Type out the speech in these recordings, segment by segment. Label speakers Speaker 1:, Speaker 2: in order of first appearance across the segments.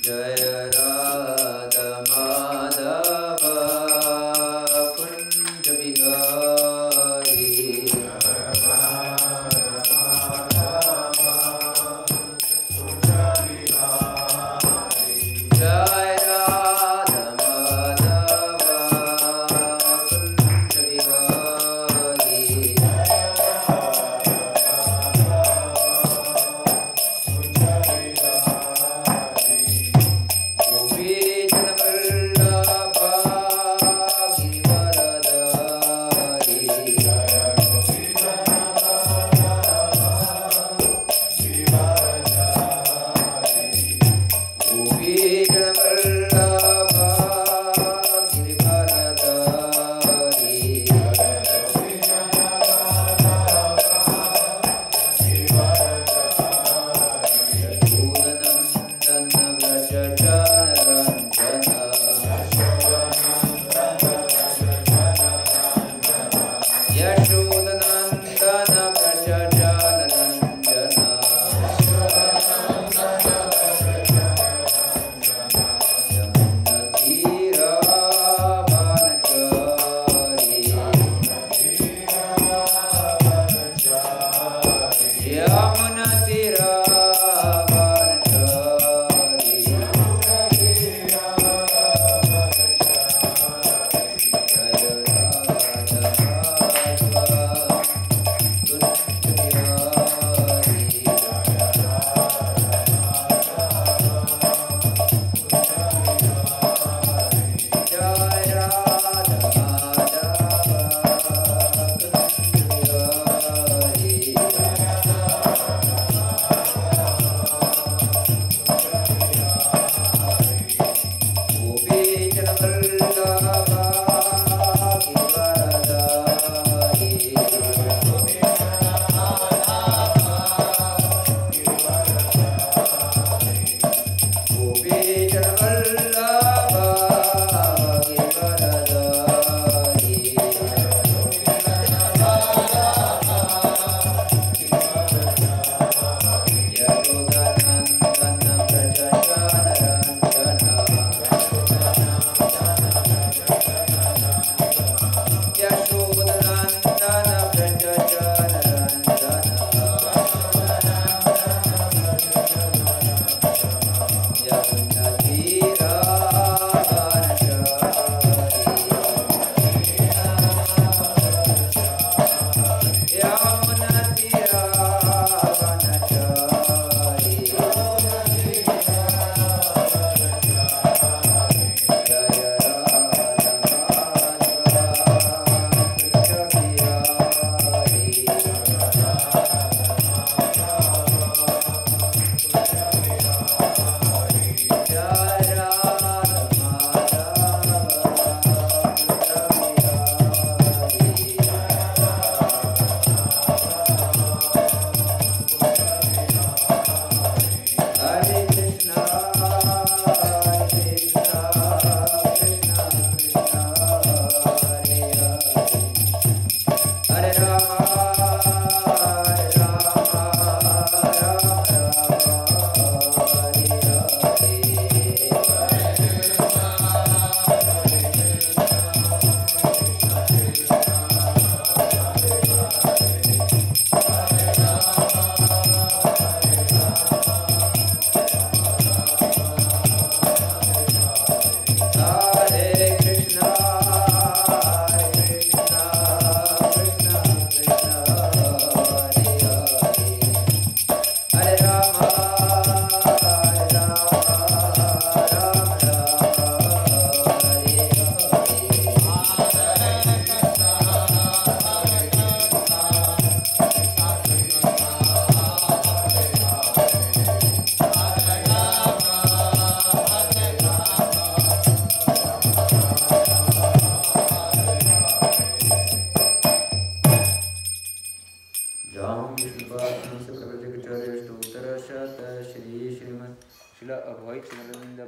Speaker 1: जय राधा माधव कुंज बिहारी जय राधा माधव कुंज बिहारी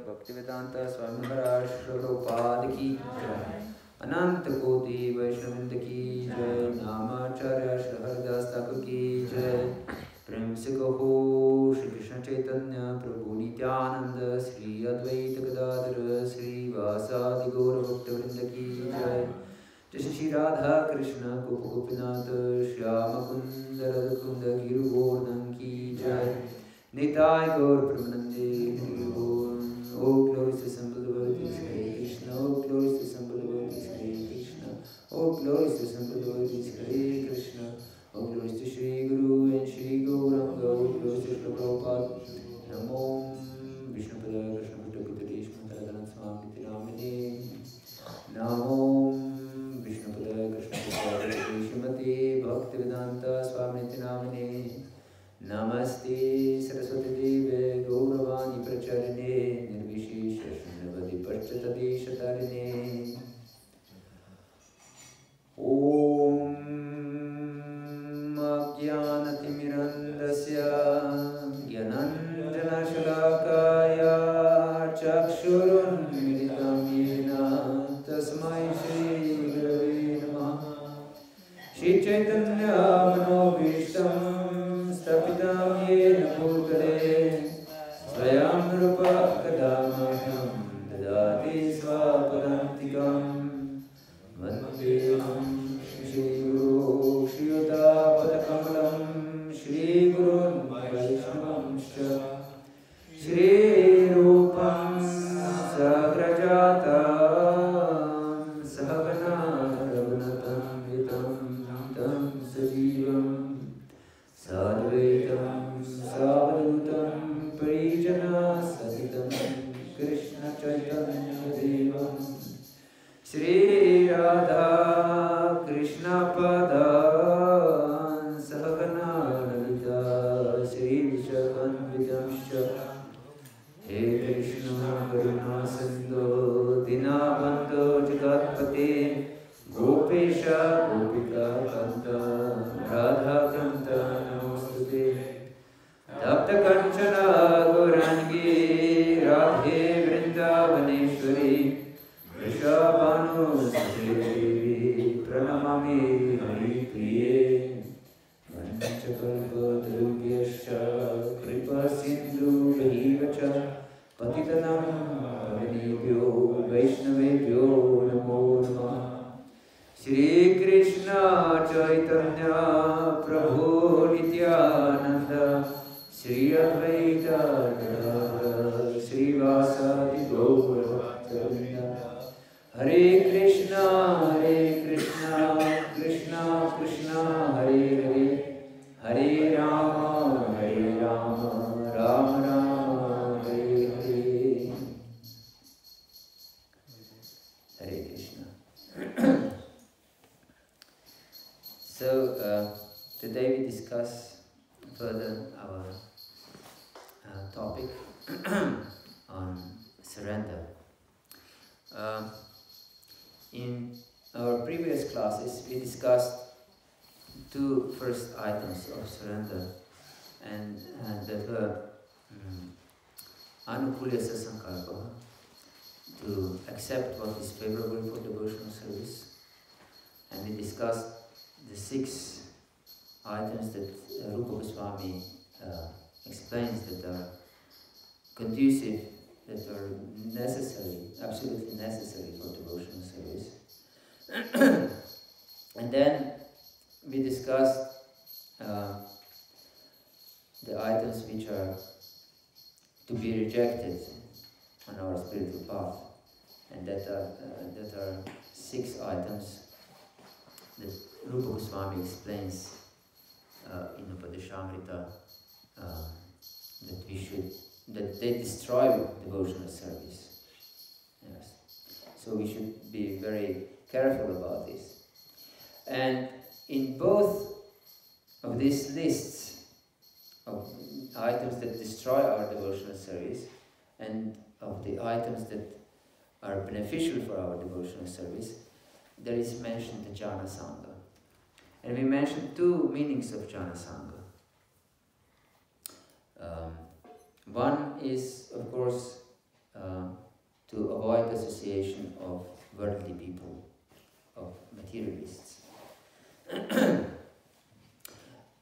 Speaker 1: भक्तिवेदांता स्वामी महाराज प्रभुपाद की जय। अनंत कोटि वैष्णववृंद की जय। नामाचार्य श्री हरिदास ठाकुर की जय। प्रेम से कहो श्री कृष्ण चैतन्य प्रभु Nityanand Shri Shyama Kundara Kunda Giruvardhan ki jai. Nitai Gaur Pramanande Hari Bol. Oh glorious assembled devotees, Hare Krishna. Oh glorious assembled devotees, Hare Krishna. Oh glorious assembled devotees, Hare Krishna. Oh glorious to Shri Guru and Shri Gauranga. Oh glorious to Shri Prabhupada. Namo Vishnupada Krishna Puttakutadesh Mantaradhan Swami Tiramini. Namo Vishnupada Krishna Puttakutadesh Shrimati Bhaktivedanta Swami Tiramini. Namaste Saraswati Deve Gauravani Pracharine Nirvishesha Shunyavadi Pachatadi Shatarine. Om Ajnanatimirandasya Gyananjana Shalakaya Chakshurunmilitam Yena Tasmai Shri Gurave Namaha. Shri Chaitanya Manobhishtam Stapitam Yena Bhutale Swayam Rupa Kadamaham Dadati Svapadantikam Vandeham Shri Guru Shri Yuta Padakamalam Shri Gurun Vaishnavamscha Shri Rupam Sagrajatam Sahagana Raghunatam Vitam Tam Sajivam Sadvaitam Savadutam Parijana Sahitam Krishna Chaitanya Devam Shri Radha Krishna Padan Sahagana Lalita Shri Vishakanvitamscha. He Krishna Karuna Sindhu Dinabandhu Jagatpate Gopesha Gopika Kanta Radha Kanta Namostute. Tapta Kanchana Gaurangi Radhe Vrindavaneshwari Vrishabhanu Sadevi Pranamami Hari Priye. Vanchakalpatarubhyascha Kripa Sindhu Vahivacha Patitanam Pavanebhyo Vaishnavebhyo Namo Namaha. Shri Krishna Chaitanya Prabhu Nityananda Shri Advaita Gadadhara Shri Vasadi Gaura Bhakta. Hare Krishna Krishna Krishna Hare Hare Hare Rama Rama Rama Hare Hare. Hare Krishna. So today we discuss further our topic on surrender. In our previous classes, we discussed two first items of surrender, and that were Anukulya Sasankalpa, to accept what is favorable for devotional service, and we discussed the 6 items that Rupa Goswami explains that are conducive, that are necessary, absolutely necessary for devotional service. And then we discussed the items which are to be rejected on our spiritual path, and that are 6 items that Rupa Goswami explains in Upadeshamrita, that they destroy devotional service. Yes. So we should be very careful about this. And in both of these lists of items that destroy our devotional service and of the items that are beneficial for our devotional service, there is mentioned the jhana sangha. And we mentioned 2 meanings of jhana sangha. One is, of course, to avoid association of worldly people, of materialists.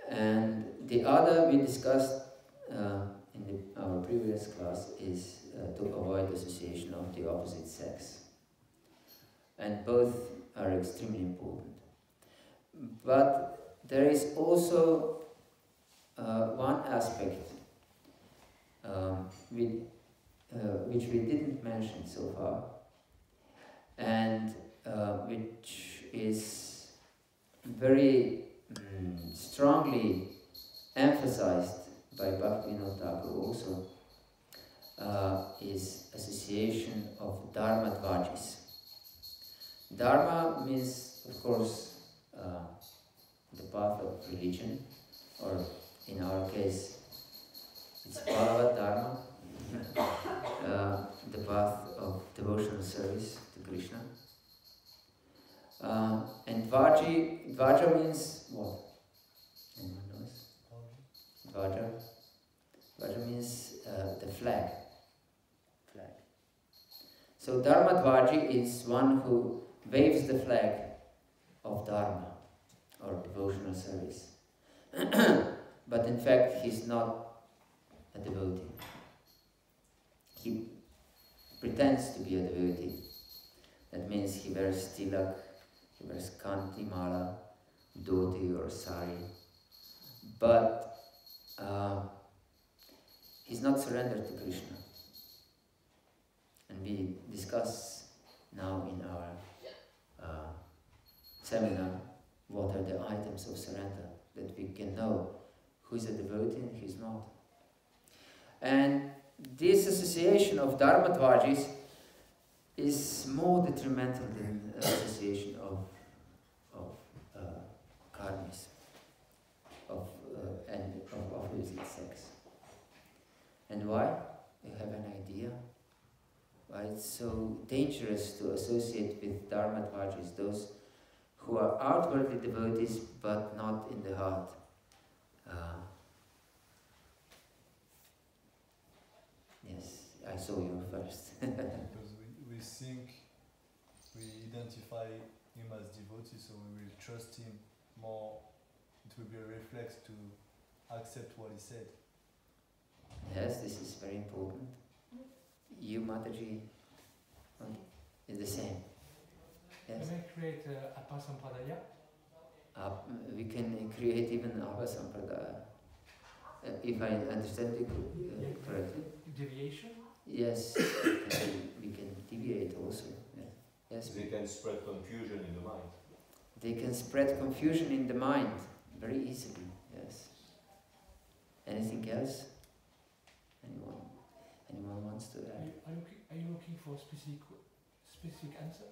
Speaker 1: And the other we discussed in our previous class is to avoid association of the opposite sex. And both are extremely important. But there is also one aspect which we didn't mention so far, and which is very strongly emphasized by Bhaktivinoda Thakur also, is association of Dharma Dvajis. Dharma means, of course, the path of religion, or in our case, it's Bhagavata Dharma, the path of devotional service to Krishna. And Dvaja means what? Anyone knows? Dvaja? Dvaja means the flag. So Dharma Dvaji is one who waves the flag of Dharma or devotional service. But in fact, he's not a devotee. He pretends to be a devotee. That means he wears tilak, he wears kanti, mala, dhoti or sari. But he's not surrendered to Krishna. And we discuss now in our seminar what are the items of surrender, that we can know who is a devotee and who is not. And this association of Dharma Dvajis is more detrimental than association of karmis, of opposite sex. And why? You have an idea? Why it's so dangerous to associate with Dharma Dvajis, those who are outwardly devotees but not in the heart. Yes, I saw you first.
Speaker 2: Because we think, we identify him as devotee, so we will trust him more. It will be a reflex to accept what he said.
Speaker 1: Yes, this is very important. You, Mataji, is the same. Yes.
Speaker 3: Can we create a Apa Sampradaya?
Speaker 1: We can create even Apa Sampradaya. If I understand you correctly.
Speaker 3: Deviation?
Speaker 1: Yes, we can deviate also. Yes.
Speaker 4: They can spread confusion in the mind.
Speaker 1: They can spread confusion in the mind very easily. Yes. Anything else? Anyone wants to add?
Speaker 3: Are you looking for a specific answer?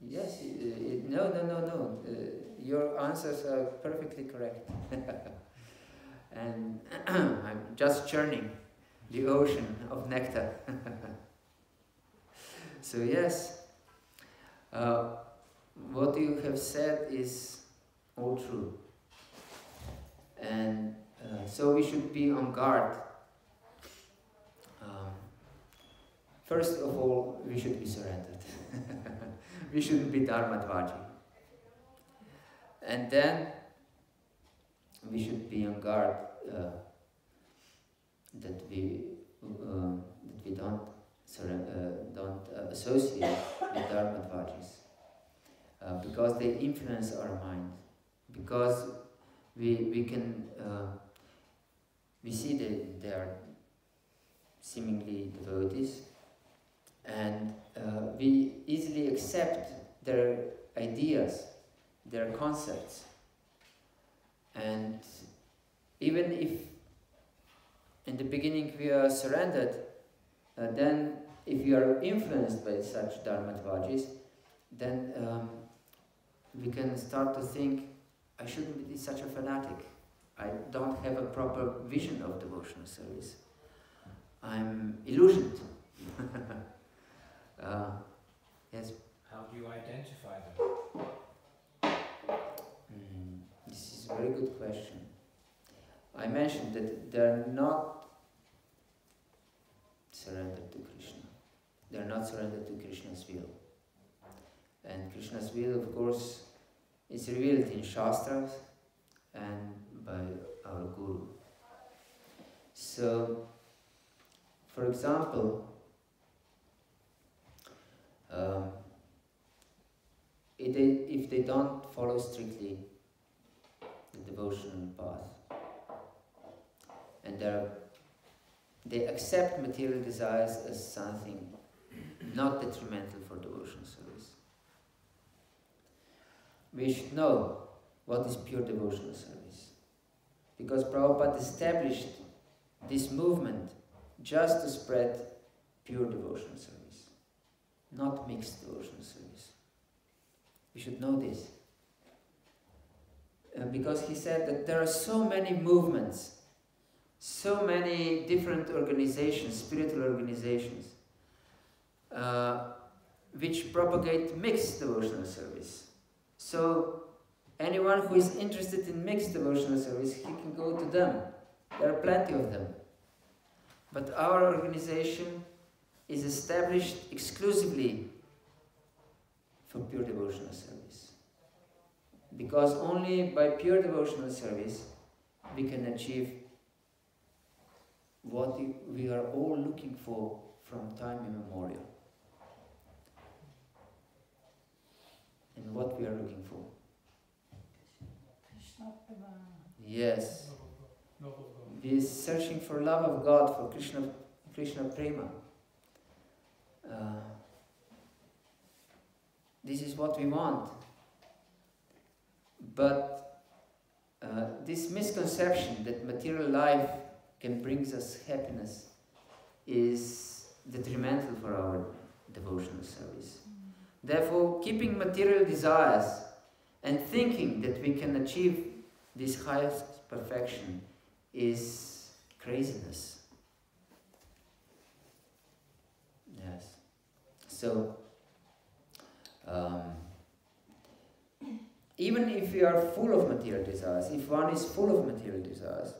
Speaker 1: Yes. No. Your answers are perfectly correct. And I'm just churning the ocean of nectar. So yes, what you have said is all true. And so we should be on guard. First of all, we should be surrendered. We shouldn't be Dharma Dvaji. And then we should be on guard that we don't associate with Dharma Dvajis, because they influence our mind. Because we see that they are seemingly devotees, and we easily accept their ideas, their concepts. And even if in the beginning we are surrendered, then if you are influenced by such Dharma Dvajis, then we can start to think, I shouldn't be such a fanatic. I don't have a proper vision of devotional service. I'm illusioned. Yes.
Speaker 3: How do you identify them?
Speaker 1: This is a very good question. I mentioned that they're not surrendered to Krishna. They're not surrendered to Krishna's will. And Krishna's will, of course, is revealed in Shastras and by our Guru. So, for example, if they don't follow strictly devotional path. And they accept material desires as something not detrimental for devotional service. We should know what is pure devotional service, because Prabhupada established this movement just to spread pure devotional service, not mixed devotional service. We should know this. Because he said that there are so many movements, so many different organizations, spiritual organizations, which propagate mixed devotional service. So anyone who is interested in mixed devotional service, he can go to them. There are plenty of them. But our organization is established exclusively for pure devotional service. Because only by pure devotional service we can achieve what we are all looking for from time immemorial. And what we are looking for? Yes. We are searching for love of God, for Krishna Prema. This is what we want. But this misconception that material life can bring us happiness is detrimental for our devotional service. Therefore, keeping material desires and thinking that we can achieve this highest perfection is craziness. Yes. So, even if we are full of material desires, if one is full of material desires,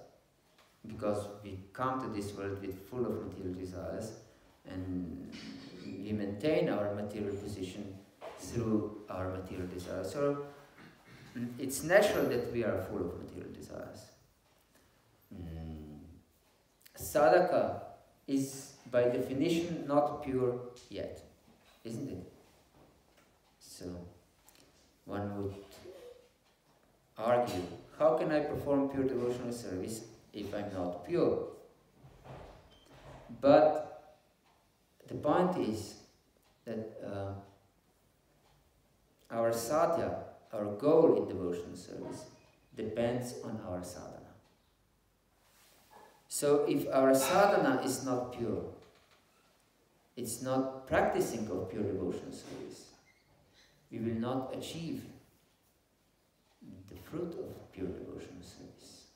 Speaker 1: because we come to this world with full of material desires, and we maintain our material position through our material desires, so it's natural that we are full of material desires. Sadhaka is by definition not pure yet, isn't it? So one would argue, how can I perform pure devotional service if I'm not pure? But the point is that our sadhya, our goal in devotional service, depends on our sadhana. So if our sadhana is not pure, it's not practicing of pure devotional service, we will not achieve the fruit of pure devotional service.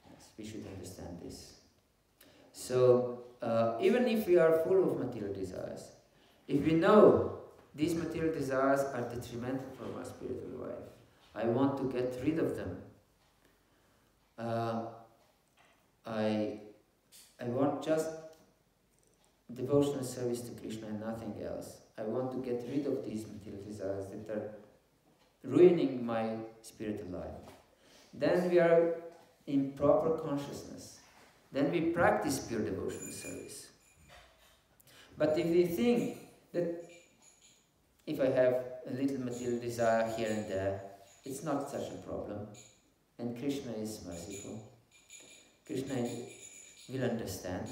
Speaker 1: Yes, we should understand this. So even if we are full of material desires, if we know these material desires are detrimental for my spiritual life, I want to get rid of them. I want just devotional service to Krishna and nothing else. I want to get rid of these material desires that are ruining my spiritual life. Then we are in proper consciousness. Then we practice pure devotional service. But if we think that if I have a little material desire here and there, it's not such a problem, and Krishna is merciful. Krishna will understand.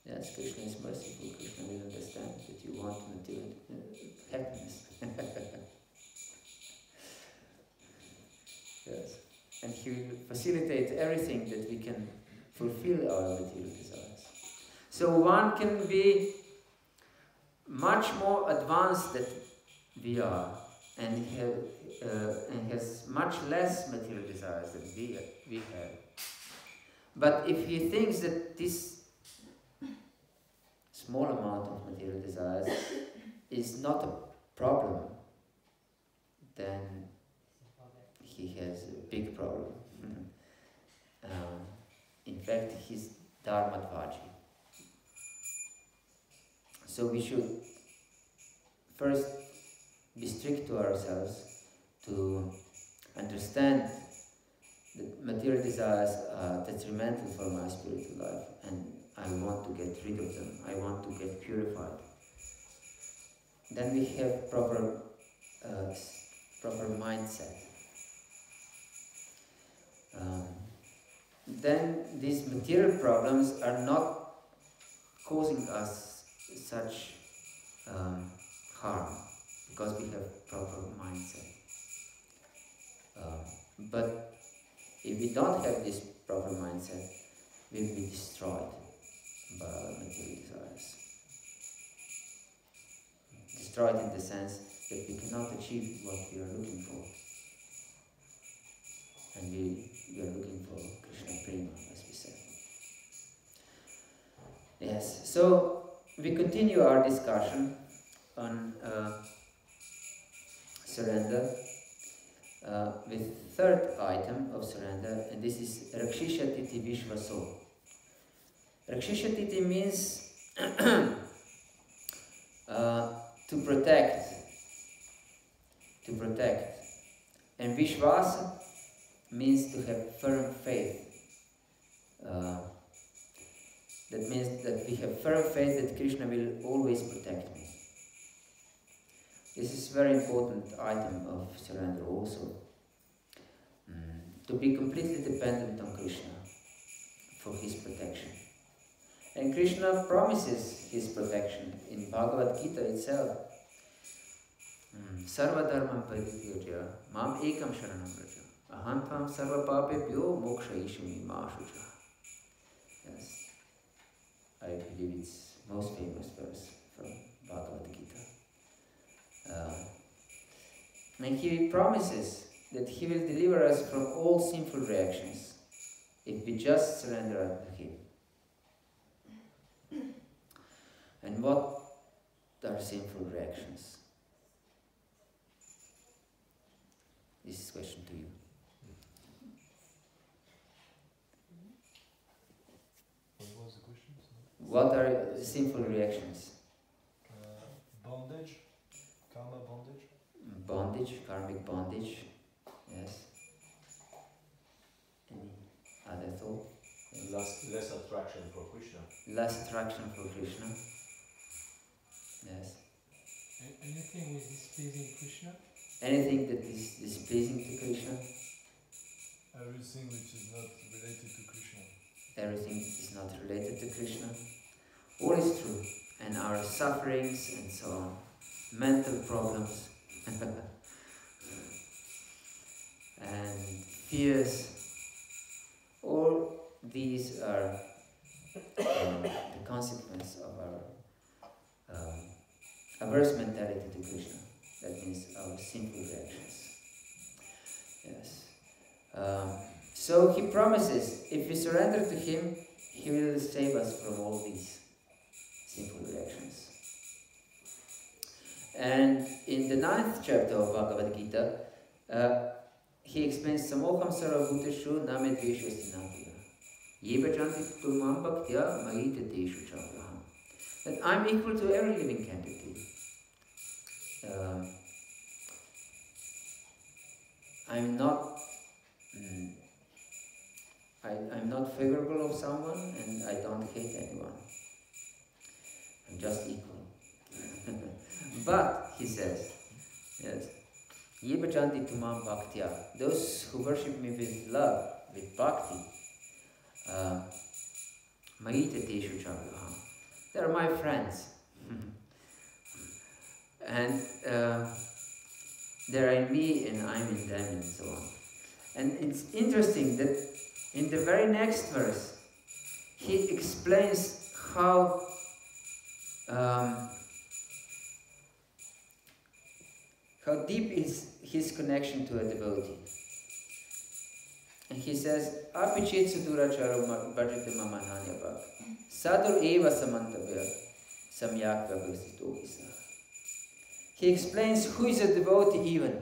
Speaker 1: Yes, Krishna is merciful. Krishna will understand that you want material happiness. Yes, and He will facilitate everything that we can fulfill our material desires. So one can be much more advanced than we are, and has much less material desires than we have. But if he thinks that this small amount of material desires is not a problem, then he has a big problem. In fact, he's Dharmadvaji. So we should first be strict to ourselves to understand that material desires are detrimental for my spiritual life, and I want to get rid of them. I want to get purified. Then we have proper mindset. then these material problems are not causing us such harm, because we have proper mindset. But if we don't have this proper mindset, we will be destroyed by our material desires. Destroyed in the sense that we cannot achieve what we are looking for. And we are looking for Krishna Prema, as we said. Yes, so we continue our discussion on surrender with third item of surrender, and this is Rakshishatiti Vishvaso. Rakshishatiti means to protect, and Vishvasa means to have firm faith. That means that we have firm faith that Krishna will always protect me. This is a very important item of surrender also. To be completely dependent on Krishna for his protection. And Krishna promises his protection in Bhagavad Gita itself. Sarva dharmam parityajya mam ekam sharanam vraja aham tvam sarva papebhyo mokshayishami ma shucha. Yes, I believe it's most famous verse from Bhagavad Gita. And he promises that he will deliver us from all sinful reactions if we just surrender unto him. And what are sinful reactions? This is a question to you.
Speaker 2: What was the question?
Speaker 1: What are sinful reactions?
Speaker 2: Bondage, karma bondage.
Speaker 1: Bondage, karmic bondage. Yes. Any other thought?
Speaker 4: Less attraction for Krishna.
Speaker 1: Less attraction for Krishna. Yes.
Speaker 3: Anything which is displeasing Krishna?
Speaker 1: Anything that is displeasing to Krishna.
Speaker 2: Everything which is not related to Krishna.
Speaker 1: Everything is not related to Krishna. All is true. And our sufferings and so on. Mental problems. And fears. All these are the consequence of our averse mentality to Krishna. That means our sinful reactions. Yes. So he promises, if we surrender to him, he will save us from all these sinful reactions. And in the 9th chapter of Bhagavad Gita, he explains Samoham sarvabhuteshu name dveshasti napriya yeva janti tumam bhaktya mahita deshu chavraham. That I'm equal to every living entity. I'm not favorable of someone, and I don't hate anyone. I'm just equal. But, he says, yes, Yeva janti tumam bhaktya, those who worship me with love, with bhakti, mahita teshu chavraham, they are my friends. And they are in me and I'm in them and so on. And it's interesting that in the very next verse, he explains how deep is his connection to a devotee. And he says, Apichet suduracharo bhajate mamananya bhak sadur eva samantavya samyak vyavasito visa. He explains who is a devotee even.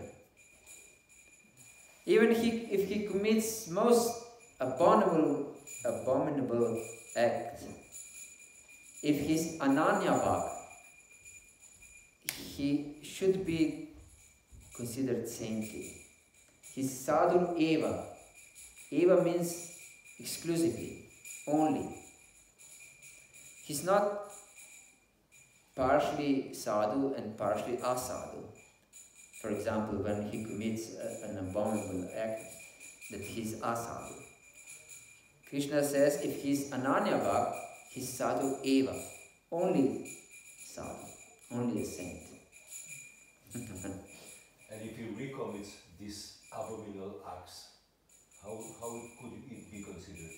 Speaker 1: Even if he commits most abominable act, if he's ananya bhak, he should be considered saintly. He's sadhu eva. Eva means exclusively, only. He's not partially sadhu and partially asadhu. For example, when he commits an abominable act, that he's asadhu. Krishna says if he's Ananya Bhak, he's sadhu eva, only sadhu, only a saint.
Speaker 4: And if you recommit these abominable acts, how could it be considered?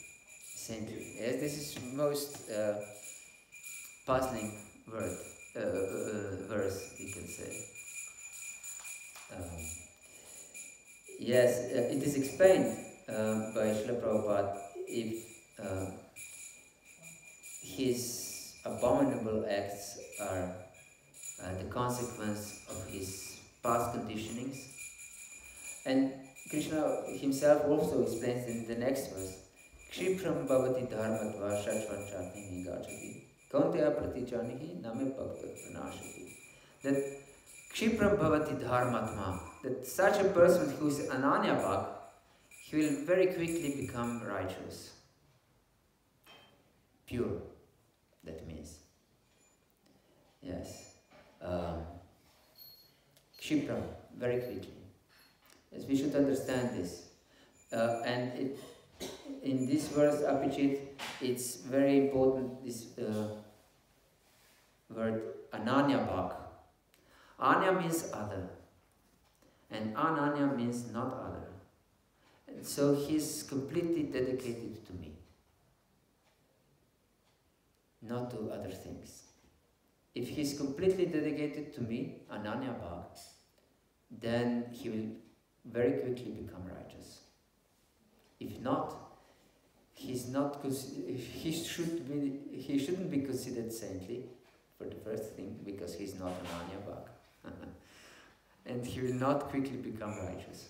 Speaker 1: Saint. Yes, this is most puzzling verse, we can say. Yes, it is explained by Srila Prabhupada if his abominable acts are the consequence of his past conditionings. And Krishna himself also explains in the next verse, Kshipram bhavati dharmatva shachvanchati nigachati kaunteya pratijanihi name bhakta pranashati. That Kshipram bhavati dharmatma, that such a person who is Ananya Bhak, he will very quickly become righteous. Pure, that means. Yes. Kshipram, very quickly. Yes, we should understand this. And in this verse, Abhijit, it's very important, this word Ananya Bhak. Anya means other, and Ananya means not other. And so he's completely dedicated to me, not to other things. If he's completely dedicated to me, Ananya Bhak, then he will very quickly become righteous. If not, he shouldn't be considered saintly, for the first thing, because he's not Ananya Bhak. And he will not quickly become righteous.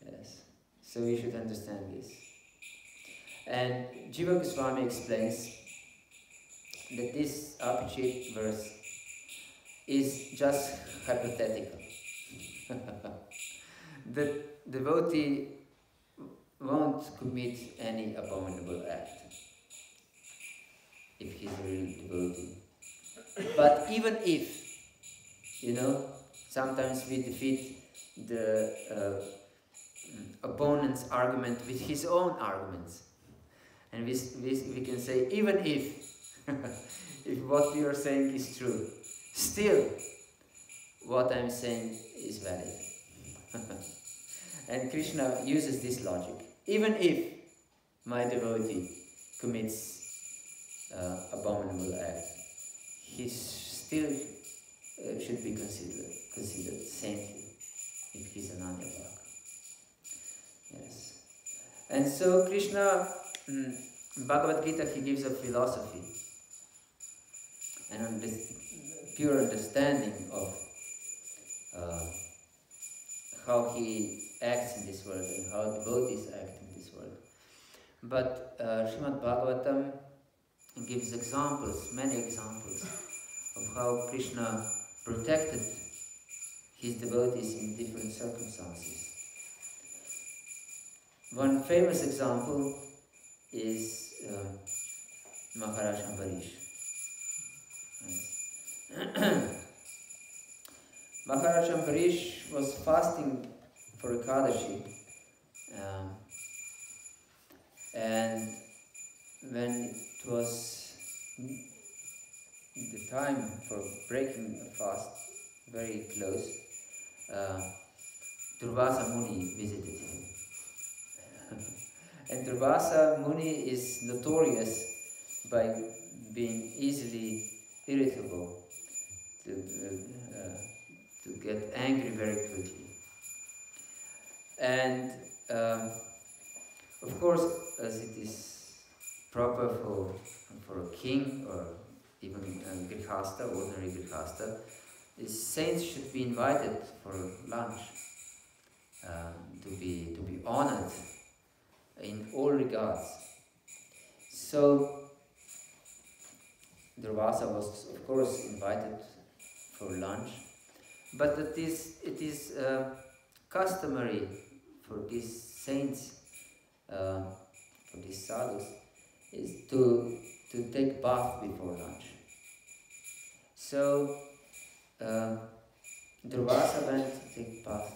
Speaker 1: Yes. So we should understand this. And Jiva Goswami explains that this Abhijit verse is just hypothetical. The devotee won't commit any abominable act if he's a real devotee. But even if, sometimes we defeat the opponent's argument with his own arguments. And we can say, even if what you are saying is true, still what I'm saying is valid. And Krishna uses this logic. Even if my devotee commits abominable act, he still should be considered saintly if he's an Ananya Bhak. Yes. And so Krishna, Bhagavad Gita, he gives a philosophy and pure understanding of how he acts in this world and how devotees act in this world. But Srimad Bhagavatam gives examples, many examples, of how Krishna protected his devotees in different circumstances. One famous example is Maharaj Ambarish. Maharaj Ambarish was fasting for Ekadashi, and when it was the time for breaking the fast, very close, Durvasa Muni visited him. And Durvasa Muni is notorious by being easily irritable, to get angry very quickly. And of course, as it is proper for a king or even a grihasta, ordinary grihasta, the saints should be invited for lunch, to be honored in all regards. So Durvasa was, of course, invited for lunch, but it is customary for these saints, for these sadhus, is to take bath before lunch. So Durvasa went to take bath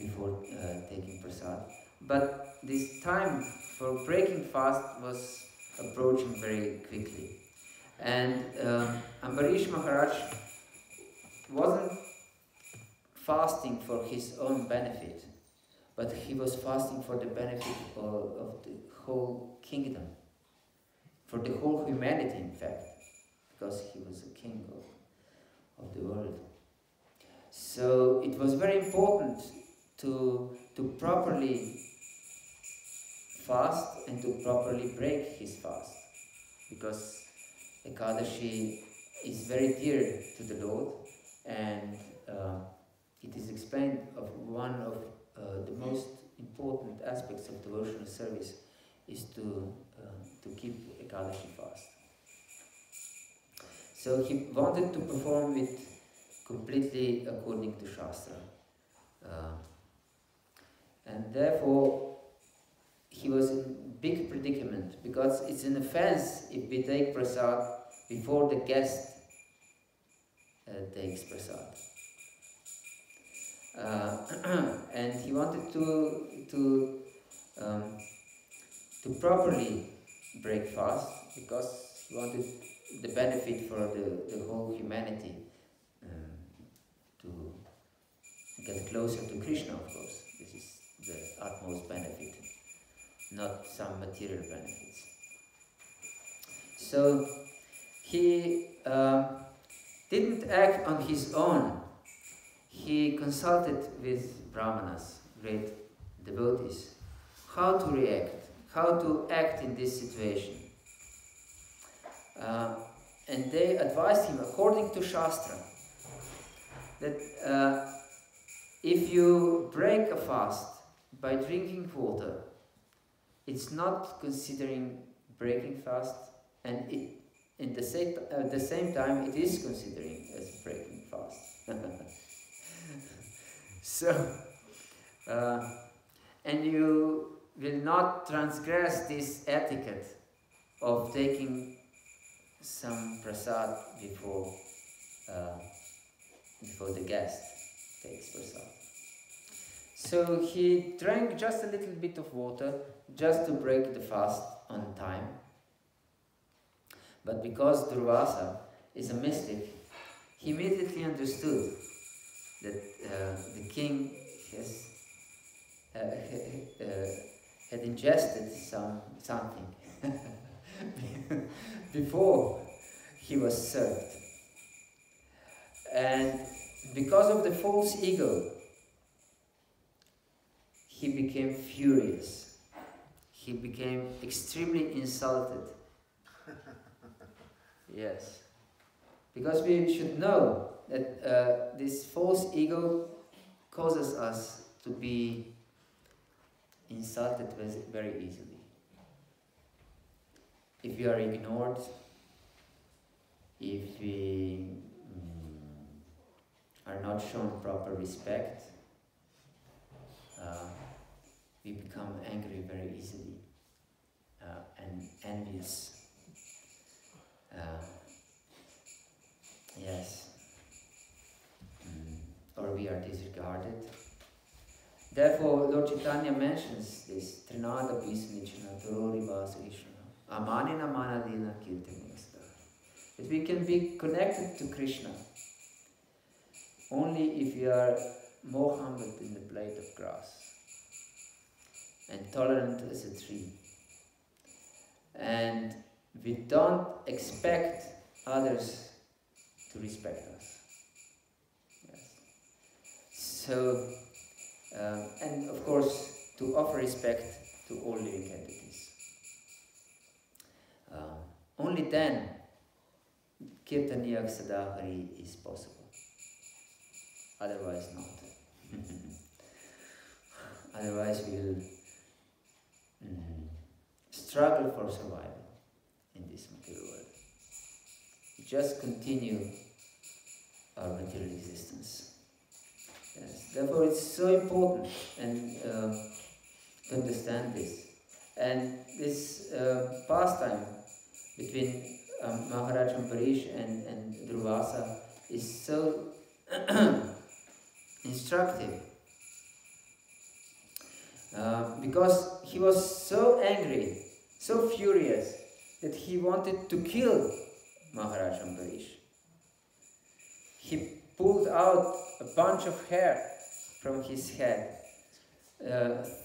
Speaker 1: before taking prasad. but this time for breaking fast was approaching very quickly. And Ambarish Maharaj wasn't fasting for his own benefit, but he was fasting for the benefit of the whole kingdom, for the whole humanity in fact, because he was a king of the world. So it was very important to properly fast and to properly break his fast, because Ekadashi is very dear to the Lord, and it is explained of one of the most important aspects of devotional service is to keep Ekadashi fast. So he wanted to perform it completely according to Shastra. And therefore he was in big predicament, because it's an offense if we take prasad before the guest takes prasad. And he wanted to properly break fast, because he wanted the benefit for the whole humanity, to get closer to Krishna, of course. This is the utmost benefit, not some material benefits. So he didn't act on his own. He consulted with brahmanas, great devotees, how to react, how to act in this situation. And they advised him, according to Shastra, that if you break a fast by drinking water, it's not considering breaking fast, and at the same time it is considering as breaking fast. So, and you will not transgress this etiquette of taking some prasad before the guest takes prasad. So he drank just a little bit of water just to break the fast on time. But because Durvasa is a mystic, he immediately understood that the king had ingested something before he was served. And because of the false ego, he became furious. He became extremely insulted. Yes. Because we should know that this false ego causes us to be insulted very easily. If we are ignored, if we are not shown proper respect, we become angry very easily and envious. Yes. Or we are disregarded. Therefore, Lord Chaitanya mentions this Trinada Pisanichana Torori Vasarishana Amanina Manadina Kirtanasta. That we can be connected to Krishna only if we are more humble than the blade of grass and tolerant as a tree. And we don't expect others to respect us. Yes. So, and of course, to offer respect to all living entities. Only then Kirtaniyak Sadahari is possible. Otherwise not. Otherwise we'll struggle for survival in this material world. Just continue our material existence. Yes. Therefore it's so important and to understand this. And this pastime between Maharaj Ambarish and Durvasa is so instructive. because he was so angry, so furious, that he wanted to kill Maharaj Ambarish. He pulled out a bunch of hair from his head,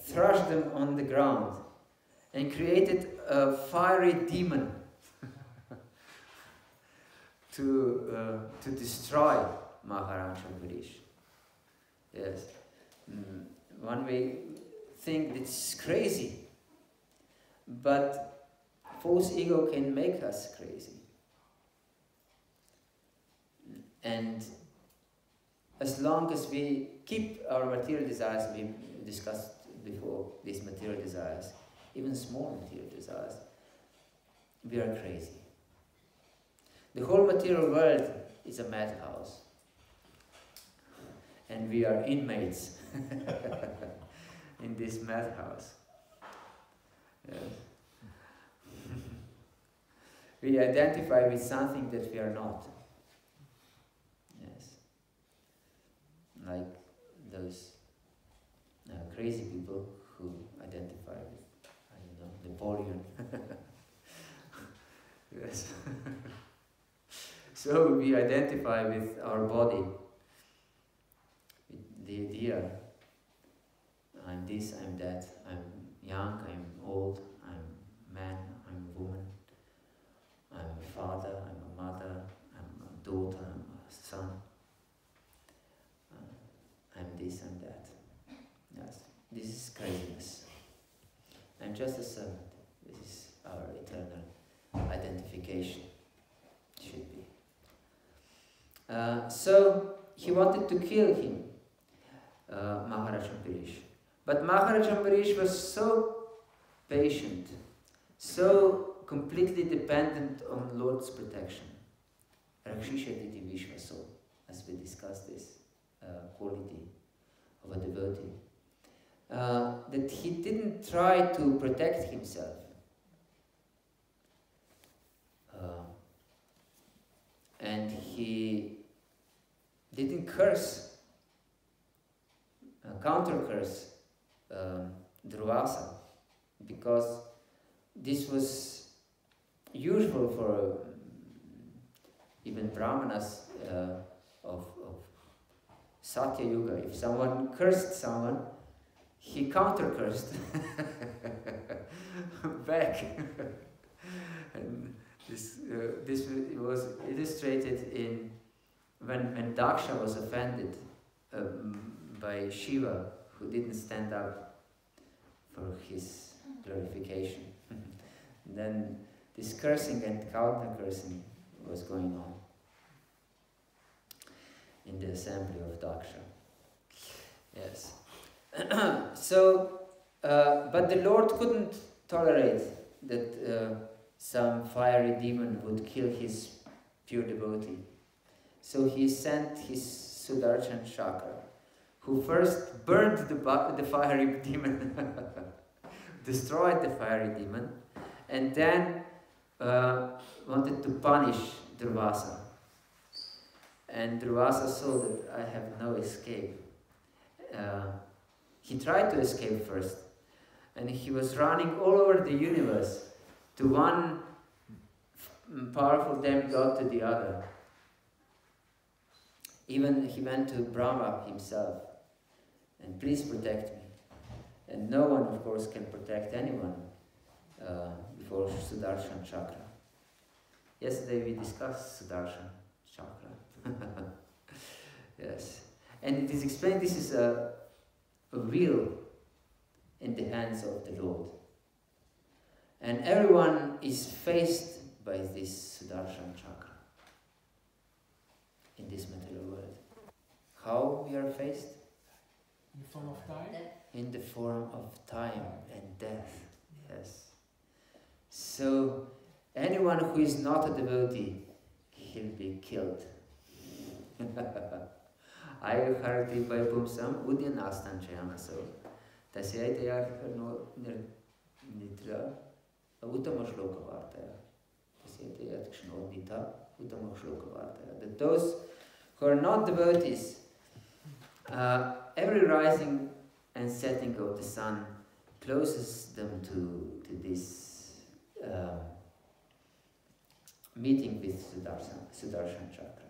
Speaker 1: thrust them on the ground, and created a fiery demon to destroy Maharaj Ambarish. Yes. One may think it's crazy, but false ego can make us crazy. And as long as we keep our material desires, we discussed before, these material desires, even small material desires, we are crazy. The whole material world is a madhouse, and we are inmates in this madhouse. Yes. We identify with something that we are not. Yes. Like those crazy people who identify with, I don't know, Napoleon. Yes. So we identify with our body, with the idea, I'm this, I'm that, I'm young, I'm old, I'm man, I'm a woman, I'm a father, I'm a mother, I'm a daughter, I'm a son, I'm this, I'm that. Yes, this is craziness. I'm just a servant. This is our eternal identification. Should be. So he wanted to kill him, Maharaj Ambarish. But Maharaj Ambarish was so patient, so completely dependent on Lord's protection. Rakshisha Diti Vishvaso, as we discussed this quality of a devotee, that he didn't try to protect himself. And he didn't curse, counter-curse Durvasa, because this was usual for even Brahmanas of Satya Yuga. If someone cursed someone, he counter-cursed back. And this was illustrated in when Daksha was offended by Shiva, who didn't stand up for his glorification. Then this cursing and counter-cursing was going on in the assembly of Daksha. Yes. So, but the Lord couldn't tolerate that some fiery demon would kill his pure devotee. So he sent his Sudarshan Chakra, who first burned the fiery demon, destroyed the fiery demon, and then wanted to punish Durvasa. And Durvasa saw that I have no escape. He tried to escape first, and he was running all over the universe, to one powerful demigod to the other. Even he went to Brahma himself, and please protect me. And no one, of course, can protect anyone before Sudarshan Chakra. Yesterday we discussed Sudarshan Chakra. Yes. And it is explained this is a wheel in the hands of the Lord. And everyone is faced by this Sudarshan Chakra in this material world. How we are faced?
Speaker 3: In the form of time?
Speaker 1: In the form of time and death. Yes. So anyone who is not a devotee, he'll be killed. Ayu harati by pumsam udyanastan chayamaso. Tasyayataya nitra uttama shloka vartaya. Tasyayataya kshnodita uttama shloka vartaya. That those who are not devotees, every rising and setting of the sun closes them to this meeting with Sudarshan Chakra.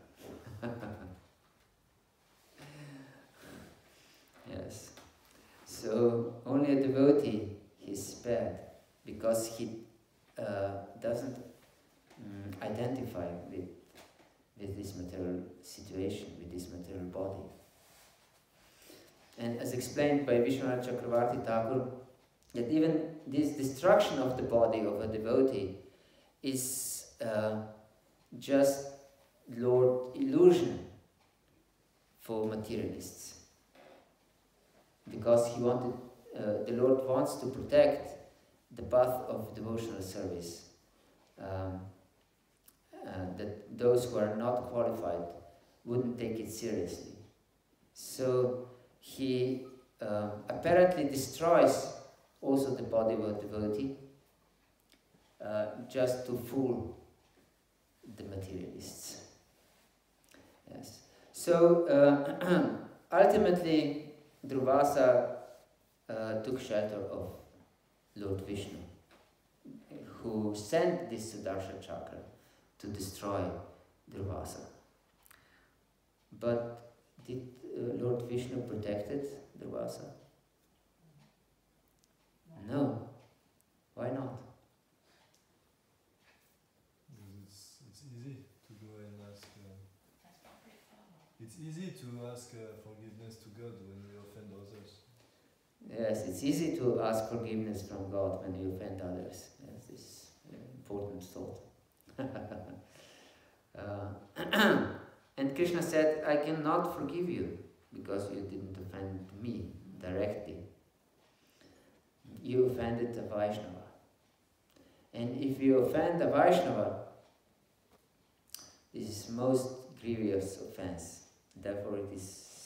Speaker 1: Yes. So only a devotee is spared because he doesn't identify with this material situation, with this material body. And as explained by Vishwanath Chakravarti Thakur, that even this destruction of the body of a devotee is just Lord illusion for materialists. Because he wanted, the Lord wants to protect the path of devotional service. That those who are not qualified wouldn't take it seriously. So he apparently destroys also the body of a devotee just to fool the materialists. Yes. So ultimately Durvasa took shelter of Lord Vishnu, who sent this Sudarshan Chakra to destroy Durvasa. But did Lord Vishnu protected Durvasa? No. Why not?
Speaker 2: It's easy to go and ask. It's easy to ask forgiveness to God when we offend others.
Speaker 1: Yes, it's easy to ask forgiveness from God when you offend others. Yes, this is an important thought. And Krishna said, I cannot forgive you because you didn't offend me directly. You offended a Vaishnava. And if you offend a Vaishnava, this is most grievous offense. Therefore it is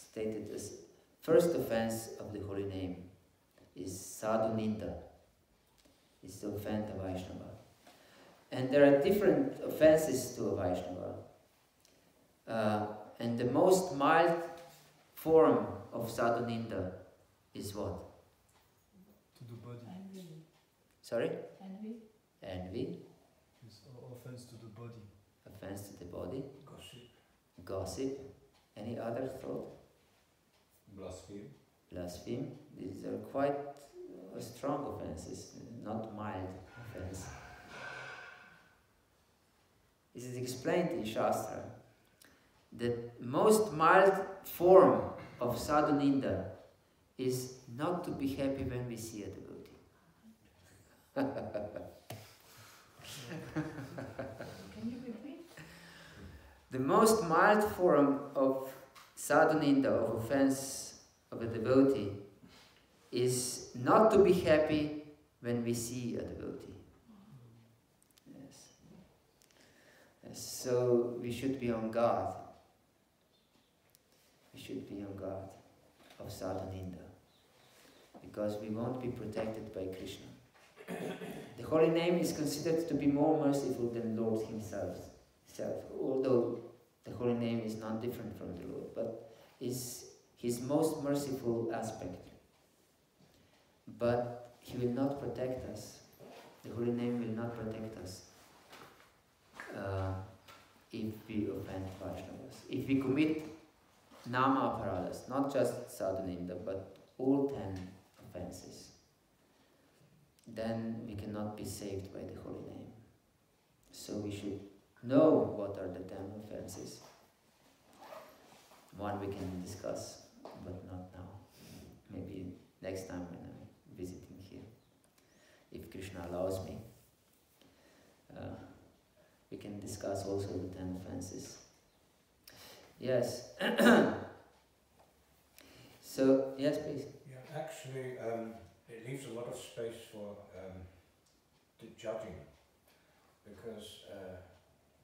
Speaker 1: stated as first offense of the holy name is sadhu ninda, is to offend a Vaishnava. And there are different offenses to a Vaishnava. And the most mild form of sadhu ninda is what?
Speaker 2: To the body.
Speaker 5: Envy.
Speaker 1: Sorry?
Speaker 5: Envy.
Speaker 1: Envy.
Speaker 2: It's offense to the body.
Speaker 1: Offense to the body.
Speaker 4: Gossip.
Speaker 1: Gossip. Any other thought?
Speaker 4: Blaspheme.
Speaker 1: Blaspheme. These are quite strong offenses, not mild offense. This is explained in Shastra. The most mild form of sadhu ninda is not to be happy when we see a devotee.
Speaker 5: Can you repeat?
Speaker 1: The most mild form of sadhu ninda, of offense of a devotee, is not to be happy when we see a devotee. Yes. So we should be on guard. We should be on guard of sadhu ninda, because we won't be protected by Krishna. The holy name is considered to be more merciful than Lord himself, although the holy name is not different from the Lord, but is his most merciful aspect. But he will not protect us. The holy name will not protect us if we offend Vaishnavas. If we commit nama aparadas, not just sadhu ninda, but all 10 offenses, then we cannot be saved by the holy name. So we should know what are the 10 offenses. One we can discuss, but not now. Maybe next time when I'm visiting here, if Krishna allows me. We can discuss also the 10 offenses. Yes. So, yes, please.
Speaker 6: Yeah, actually, it leaves a lot of space for the judging, because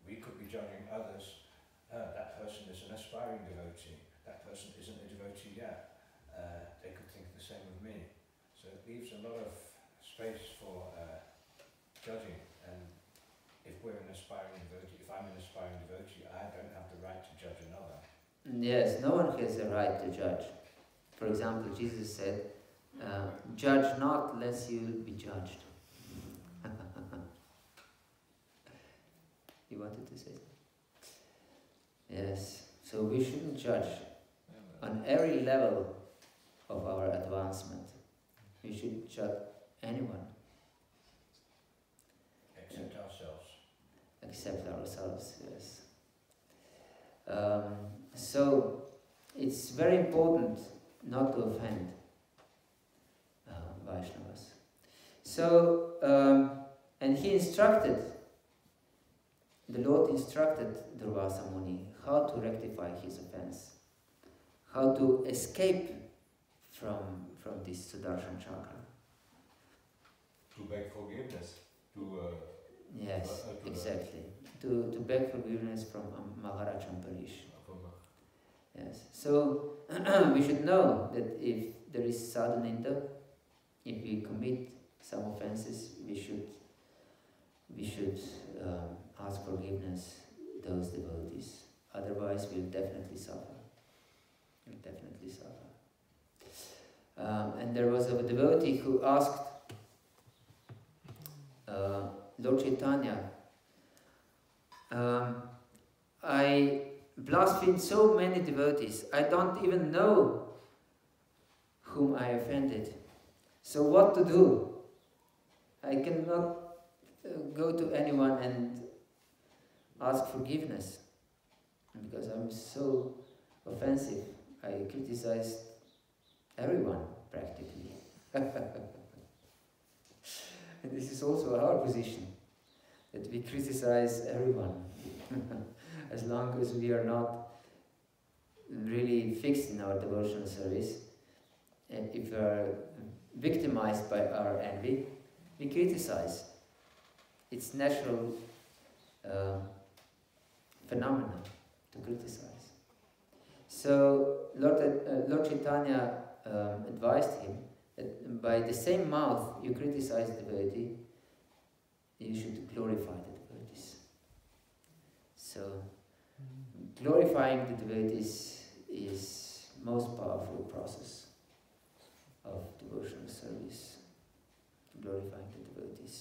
Speaker 6: we could be judging others. That person is an aspiring devotee. That person isn't a devotee yet. They could think the same of me. So it leaves a lot of space for judging. And if we're an aspiring devotee, if I'm an aspiring devotee, I don't have the right to judge another.
Speaker 1: Yes, no one has a right to judge. For example, Jesus said, Judge not, lest you will be judged. You wanted to say something? Yes. So we shouldn't judge on every level of our advancement. We should judge anyone.
Speaker 6: Except ourselves.
Speaker 1: Except ourselves, yes. So it's very important not to offend Vaishnavas. So, and he instructed, the Lord instructed Durvasa Muni how to rectify his offense, how to escape from this Sudarshan Chakra.
Speaker 4: To beg forgiveness,
Speaker 1: yes, exactly. To beg forgiveness from Maharaj Ambarish. Yes. So we should know that if there is sadhaninda, if we commit some offenses, we should ask forgiveness those devotees. Otherwise, we'll definitely suffer. We'll definitely suffer. And there was a devotee who asked Lord Chaitanya, I blasphemed so many devotees, I don't even know whom I offended. So what to do? I cannot go to anyone and ask forgiveness because I'm so offensive. I criticized everyone practically. And this is also our position, that we criticize everyone. As long as we are not really fixed in our devotional service, and if we are victimized by our envy, we criticize. It's natural phenomenon to criticize. So Lord Chaitanya advised him that by the same mouth you criticize the devotee, you should glorify the devotees. So glorifying the devotees is most powerful process of devotional service. Glorifying the devotees.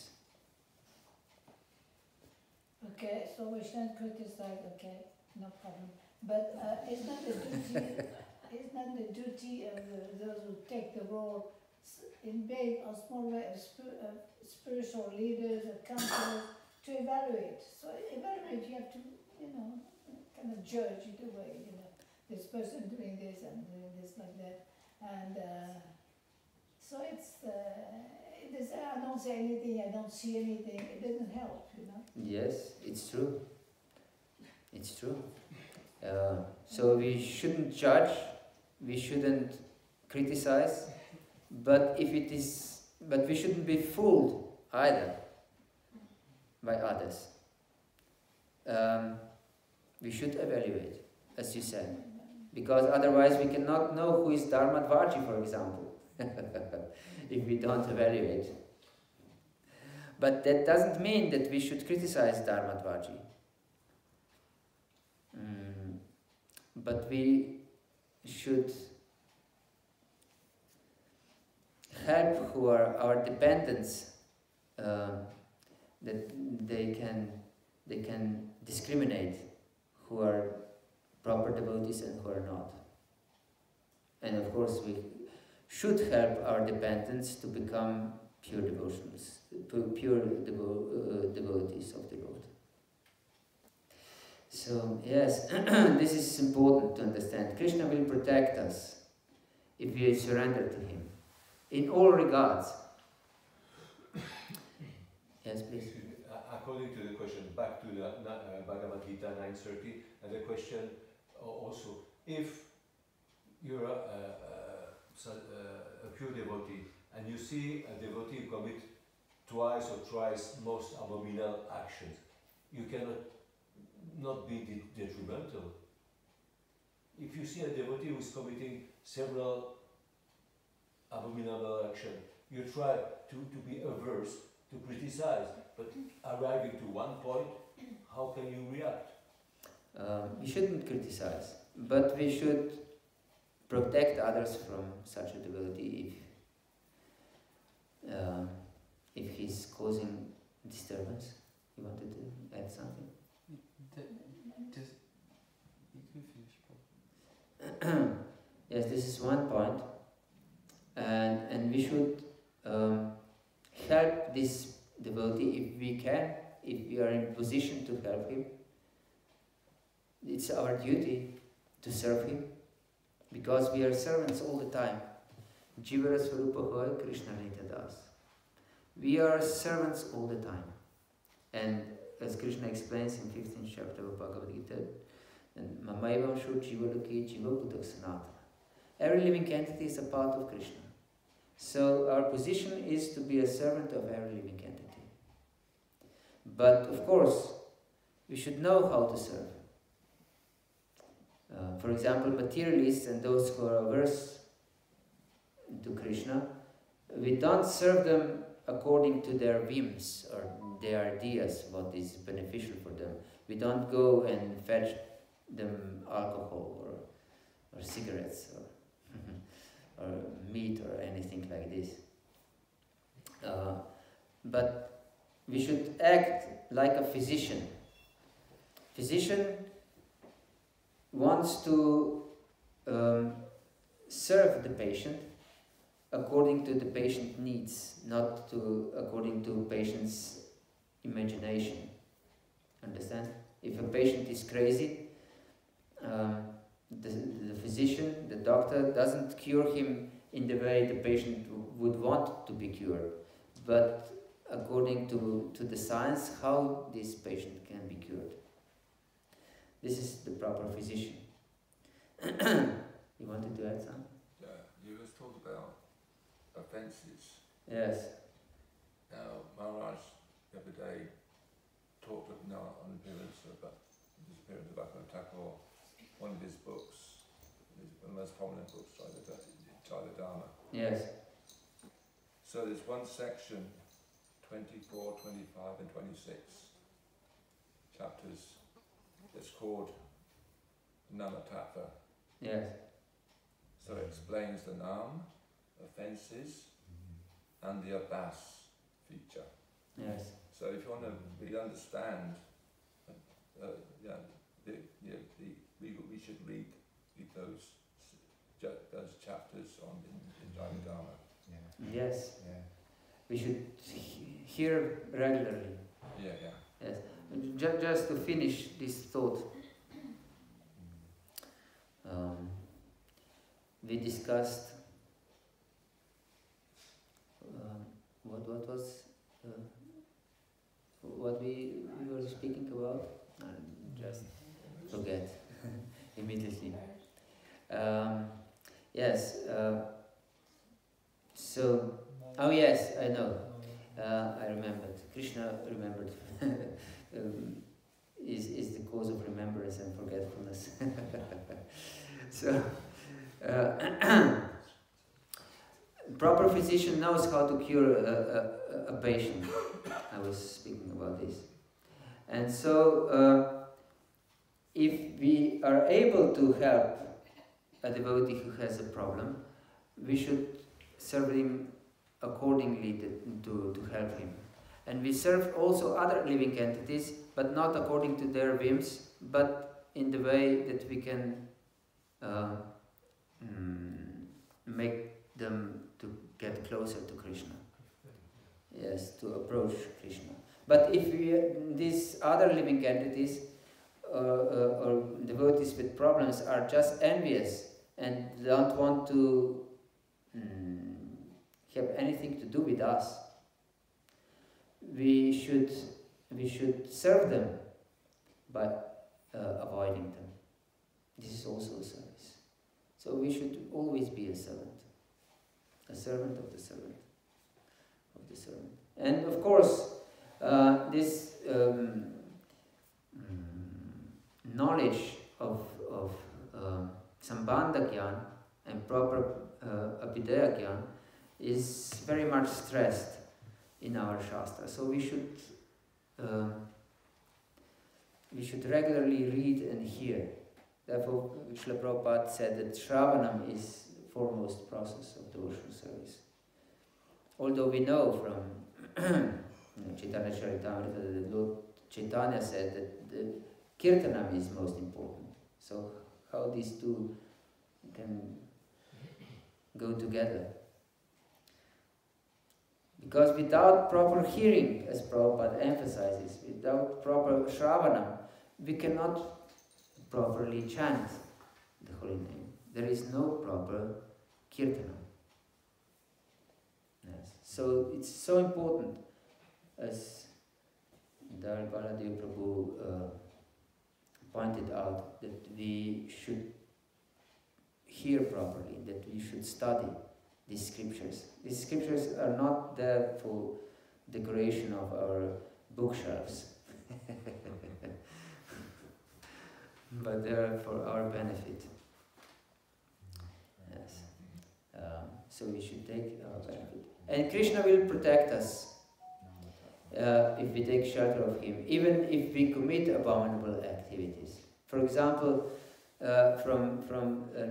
Speaker 5: Okay, so we shouldn't criticize, okay, no problem. But it's not the duty, it's not the duty of those who take the role in big or small way of spiritual leaders or counselors to evaluate. So evaluate, you have to, kind of judge either way, this person doing this and doing this like that. And so it's, I don't say anything, I don't see anything, it doesn't help,
Speaker 1: Yes, it's true. It's true. So we shouldn't judge, we shouldn't criticize, but we shouldn't be fooled either by others. We should evaluate, as you said, because otherwise we cannot know who is Dharmadvaji, for example, if we don't evaluate. But that doesn't mean that we should criticize Dharmadvaji. But we should help who are our dependents, that they can discriminate who are proper devotees and who are not. And of course we should help our dependents to become pure devotionals, pure devotees of the Lord. So yes, this is important to understand. Krishna will protect us if we surrender to Him, in all regards. Yes, please.
Speaker 4: According to the question, back to the Bhagavad Gita 9:30, and the question also, if you're a pure devotee and you see a devotee commit twice or thrice most abominable actions, you cannot not be detrimental. If you see a devotee who is committing several abominable actions, you try to be averse, to criticize, but arriving to one point, how can you react?
Speaker 1: We shouldn't criticize, but we should protect others from such a devotee disturbance. You wanted to add something?
Speaker 3: You can finish.
Speaker 1: Yes, this is one point, and we should help this devotee if we can, if we are in position to help him. It's our duty to serve him, because we are servants all the time. Jivara Swarupa Hoy Krishna Nitya Das. We are servants all the time. And as Krishna explains in 15th chapter of Bhagavad Gita, and Mamaivam Shu Jiva Loki Jiva Buddha Sanatana. Every living entity is a part of Krishna. So our position is to be a servant of every living entity. But of course, we should know how to serve. For example, materialists and those who are averse to Krishna, we don't serve them according to their whims or their ideas, what is beneficial for them. We don't go and fetch them alcohol or cigarettes or meat or anything like this. But we should act like a physician. Physician wants to serve the patient according to the patient needs, not according to patient's imagination. Understand? If a patient is crazy, the physician, the doctor, doesn't cure him in the way the patient would want to be cured, but according to the science, how this patient can be cured. This is the proper physician. You wanted to add something?
Speaker 7: Yeah, you just talked about offences.
Speaker 1: Yes.
Speaker 7: Now, Maharaj the other day talked on the appearance of the disappearance of Bhagavata Thakur, one of his books, one of the most prominent books, Dharma.
Speaker 1: Yes.
Speaker 7: So there's one section, 24, 25 and 26 chapters, it's called Namatattva.
Speaker 1: Yes.
Speaker 7: So it explains the Nam, offences, and the Abbas feature.
Speaker 1: Yes.
Speaker 7: So if you want to really understand, we should read those chapters on in Dharma.
Speaker 6: Yeah.
Speaker 1: Yes.
Speaker 6: Yeah.
Speaker 1: We should hear regularly.
Speaker 7: Yeah.
Speaker 1: Yes. Just to finish this thought, we discussed what was what we were speaking about. Just forget immediately. Yes. So. Oh yes, I know. I remembered. Krishna remembered. Is the cause of remembrance and forgetfulness. So, proper physician knows how to cure a patient. I was speaking about this. And so, if we are able to help a devotee who has a problem, we should serve him accordingly to help him. And we serve also other living entities, but not according to their whims, but in the way that we can make them to get closer to Krishna. Yes, to approach Krishna. But if these other living entities or devotees with problems are just envious and don't want to have anything to do with us, we should serve them by avoiding them. This is also a service. So we should always be a servant of the servant, of the servant. And of course, this knowledge of Sambandha Gyan and proper Abhidaya Gyan is very much stressed in our Shastra. So we should regularly read and hear. Therefore, Srila Prabhupada said that Shravanam is foremost process of devotional service. Although we know from Chaitanya Charitamrita, the Lord Chaitanya said that the Kirtanam is most important. So how these two can go together? Because without proper hearing, as Prabhupada emphasizes, without proper Shravanam, we cannot properly chant the holy name. There is no proper Kirtanam. Yes. So it's so important, as Dharma Prabhu pointed out, that we should hear properly, that we should study these scriptures. These scriptures are not there for decoration of our bookshelves, but they are for our benefit. Yes. So we should take our benefit. And Krishna will protect us if we take shelter of him, even if we commit abominable activities. For example, from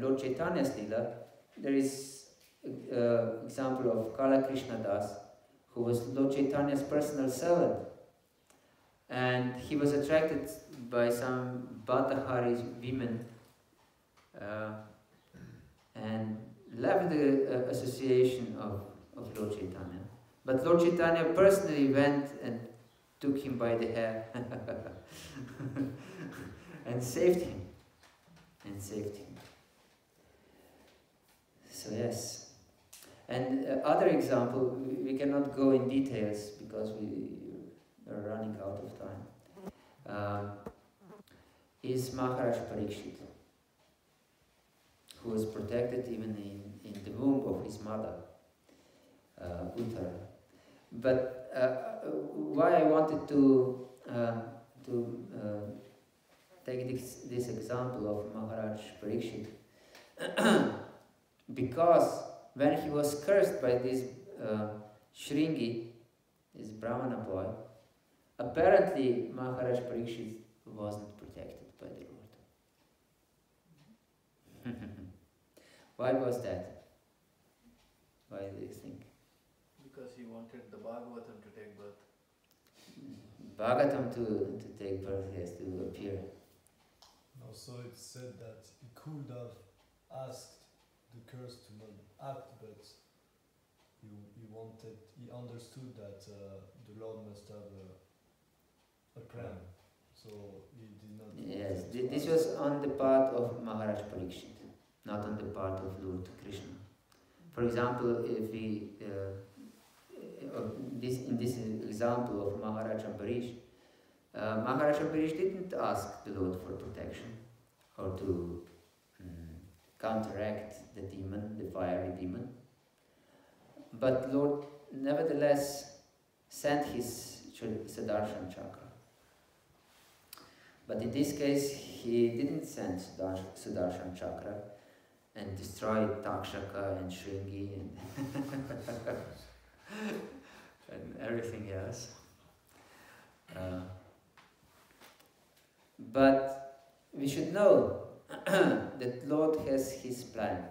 Speaker 1: Lord Chaitanya's Leela, there is example of Kala Krishna Das, who was Lord Chaitanya's personal servant, and he was attracted by some Bhattahari's women and left the association of Lord Chaitanya. But Lord Chaitanya personally went and took him by the hair and saved him. So yes. And other example, we cannot go in details because we are running out of time, is Maharaj Parikshit, who was protected even in the womb of his mother, Uttara. But why I wanted to take this example of Maharaj Parikshit, because when he was cursed by this Shringi, this Brahmana boy, apparently Maharaj Parikshit wasn't protected by the Lord. Why was that? Why do you think?
Speaker 2: Because he wanted the Bhagavatam to take birth.
Speaker 1: Bhagavatam to take birth has to appear.
Speaker 2: Also, it's said that he could have asked the curse to not act, but he understood that the Lord must have a plan, so he did not.
Speaker 1: Yes, this was on the part of Maharaj Parikshit, not on the part of Lord Krishna. For example, if we in this example of Maharaj Ambarish, Maharaj Ambarish didn't ask the Lord for protection or to counteract the demon, the fiery demon. But Lord nevertheless sent his Sudarshan Chakra. But in this case, he didn't send Sudarshan Chakra and destroyed Takshaka and Shringi and, and everything else. But we should know that Lord has his plan,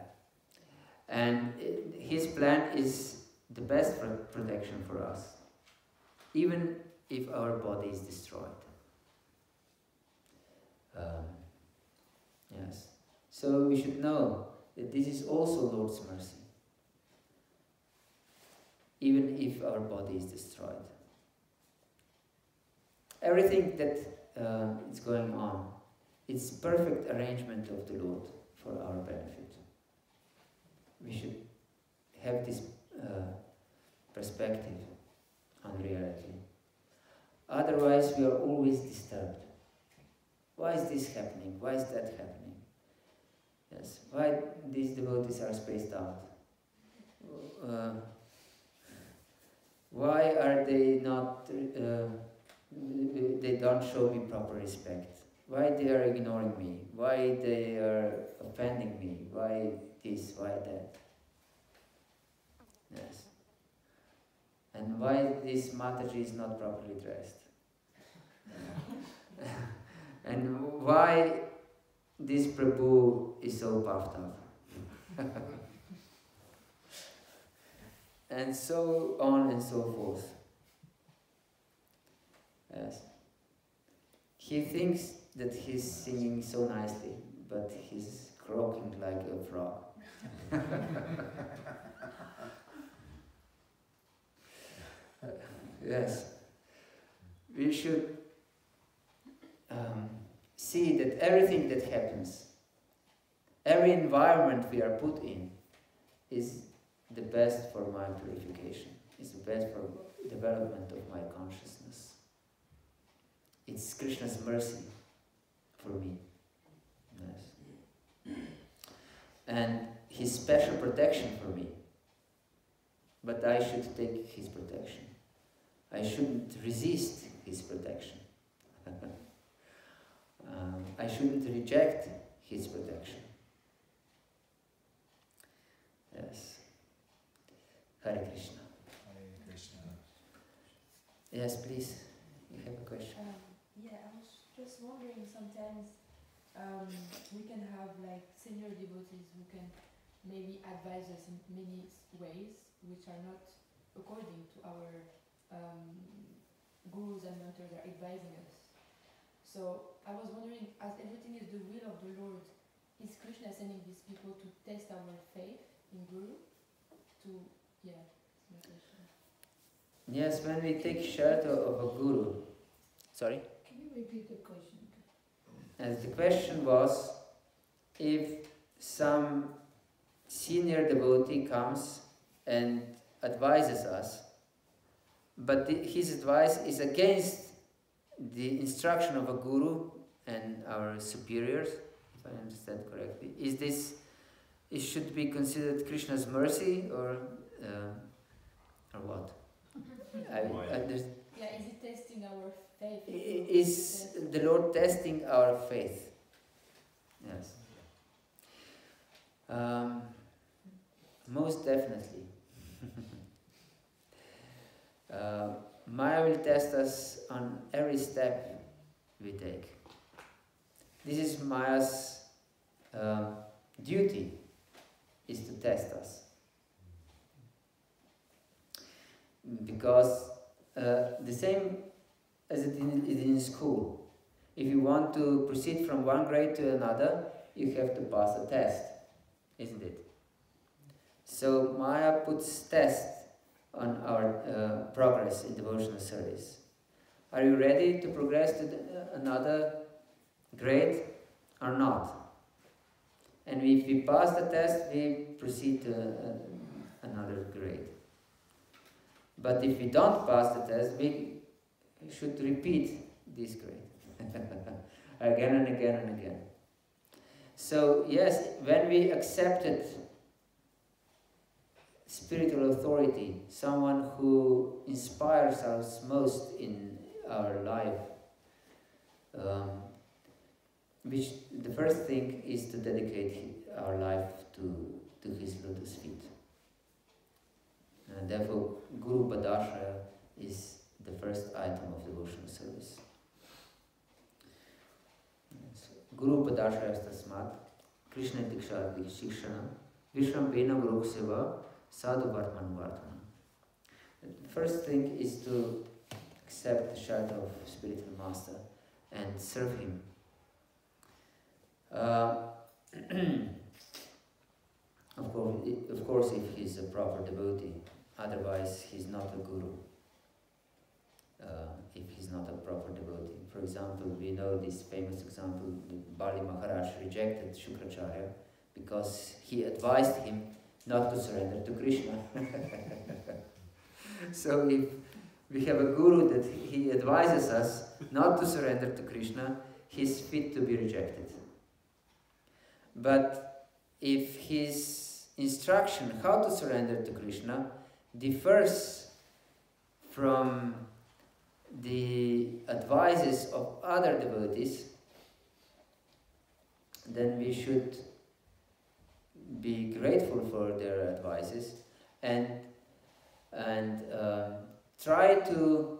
Speaker 1: and his plan is the best protection for us, even if our body is destroyed. Yes, so we should know that this is also Lord's mercy, even if our body is destroyed. Everything that is going on, it's perfect arrangement of the Lord for our benefit. We should have this perspective on reality. Otherwise, we are always disturbed. Why is this happening? Why is that happening? Yes, why these devotees are spaced out? Why are they not? They don't show me proper respect. Why they are ignoring me? Why they are offending me? Why this? Why that? Yes. And why this Mataji is not properly dressed? And why this Prabhu is so puffed up? And so on and so forth. he thinks that he's singing so nicely, but he's croaking like a frog. Yes, we should see that everything that happens, every environment we are put in, is the best for my purification, is the best for development of my consciousness. It's Krishna's mercy for me. Yes. And his special protection for me. But I should take his protection. I shouldn't resist his protection. I shouldn't reject his protection. Yes. Hare Krishna.
Speaker 2: Hare Krishna.
Speaker 1: Yes, please. You have a question.
Speaker 8: Yeah, I was just wondering, sometimes we can have like senior devotees who can maybe advise us in many ways which are not according to our gurus and mentors are advising us. So I was wondering, as everything is the will of the Lord, is Krishna sending these people to test our faith in Guru? That's my question.
Speaker 1: Yes, when we take shelter of a guru. Sorry?
Speaker 5: Can you repeat the question?
Speaker 1: And the question was, if some senior devotee comes and advises us, but his advice is against the instruction of a guru and our superiors, if I understand correctly, it should be considered Krishna's mercy or what?
Speaker 8: Is it testing our faith?
Speaker 1: Is the Lord testing our faith? Yes. Most definitely. Maya will test us on every step we take. This is Maya's duty, is to test us. Because the same as it is in school. If you want to proceed from one grade to another, you have to pass a test, isn't it? So Maya puts tests on our progress in devotional service. Are you ready to progress to another grade or not? And if we pass the test, we proceed to another grade. But if we don't pass the test, we should repeat this grade again and again and again. So yes, when we accepted spiritual authority, someone who inspires us most in our life, which the first thing is to dedicate our life to his lotus feet. And therefore, Guru Padashraya is the first item of devotional service. Guru Padashraya tasmat Krishna Diksha Shikshana Vishrambena Guru Seva Sadhu Vartman Vartana. The first thing is to accept the shelter of spiritual master and serve him. Of course, if he's a proper devotee, otherwise he's not a guru. If he's not a proper devotee. For example, we know this famous example that Bali Maharaj rejected Shukracharya because he advised him not to surrender to Krishna. So if we have a guru that he advises us not to surrender to Krishna, he's fit to be rejected. But if his instruction how to surrender to Krishna differs from the advices of other devotees, then we should be grateful for their advices and try to